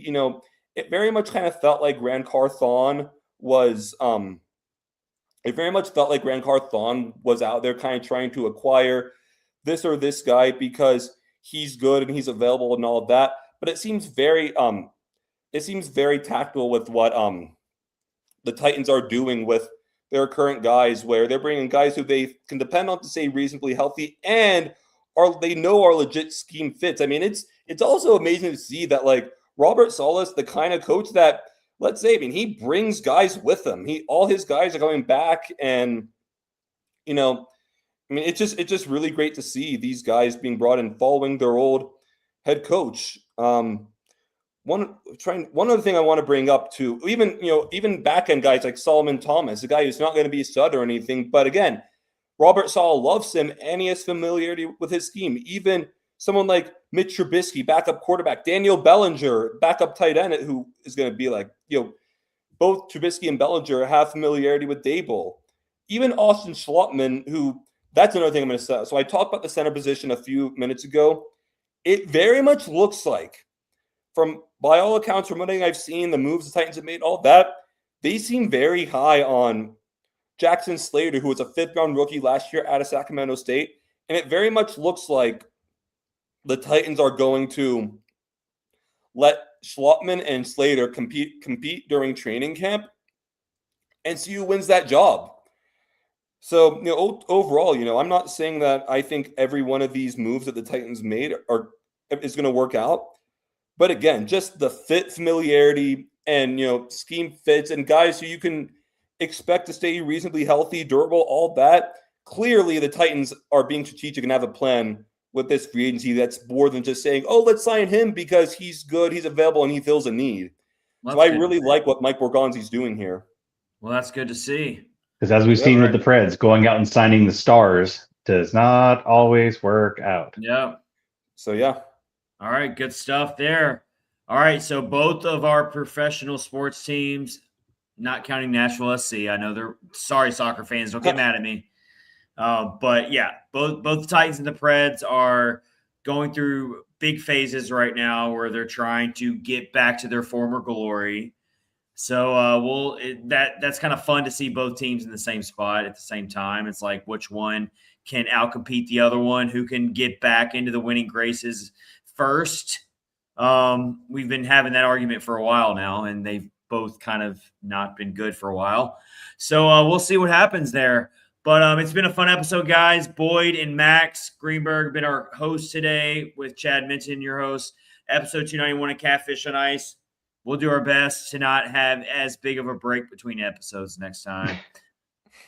it very much kind of felt like Grant Carthon was. It very much felt like Grant Carthon was out there kind of trying to acquire this or this guy because he's good and he's available and all of that. But it seems very tactical with what the Titans are doing with their current guys, where they're bringing guys who they can depend on to stay reasonably healthy and are legit scheme fits. I mean, it's also amazing to see that like Robert Saleh's the kind of coach that, let's say, he brings guys with him. All his guys are coming back, and it's just really great to see these guys being brought in following their old head coach. One other thing I want to bring up too, even back end guys like Solomon Thomas, a guy who's not going to be a stud or anything, but again, Robert Saleh loves him and he has familiarity with his scheme. Even someone like Mitch Trubisky, backup quarterback, Daniel Bellinger, backup tight end, who is going to be like, both Trubisky and Bellinger have familiarity with Dable. Even Austin Schlottman, who that's another thing I'm going to say. So I talked about the center position a few minutes ago. It very much looks like, by all accounts, from what I've seen, the moves the Titans have made, all that, they seem very high on Jackson Slater, who was a 5th-round rookie last year out of Sacramento State. And it very much looks like the Titans are going to let Schlottman and Slater compete during training camp and see who wins that job. So, overall, I'm not saying that I think every one of these moves that the Titans made is going to work out. But again, just the fit familiarity and, scheme fits and guys who you can expect to stay reasonably healthy, durable, all that. Clearly, the Titans are being strategic and have a plan with this free agency that's more than just saying, oh, let's sign him because he's good, he's available, and he fills a need. So I really like what Mike Borgonzi's doing here. Well, that's good to see. Because as we've seen with the Preds, going out and signing the stars does not always work out. Yeah. So, yeah. All right, good stuff there. All right, so both of our professional sports teams, not counting Nashville SC, I know they're sorry, soccer fans, don't get mad at me. But yeah, both the Titans and the Preds are going through big phases right now where they're trying to get back to their former glory. So that's kind of fun to see both teams in the same spot at the same time. It's like which one can outcompete the other one, who can get back into the winning graces first. We've been having that argument for a while now, and they've both kind of not been good for a while. So we'll see what happens there. But it's been a fun episode, guys. Boyd and Max Greenberg have been our hosts today, with Chad Minton, your host. Episode 291 of Catfish on Ice. We'll do our best to not have as big of a break between episodes next time.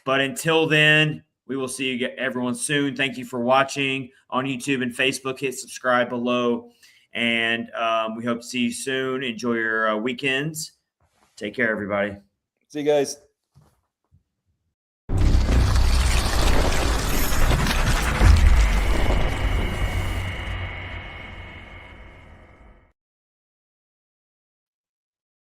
But until then, we will see you everyone soon. Thank you for watching on YouTube and Facebook. Hit subscribe below. And we hope to see you soon. Enjoy your weekends. Take care, everybody. See you guys.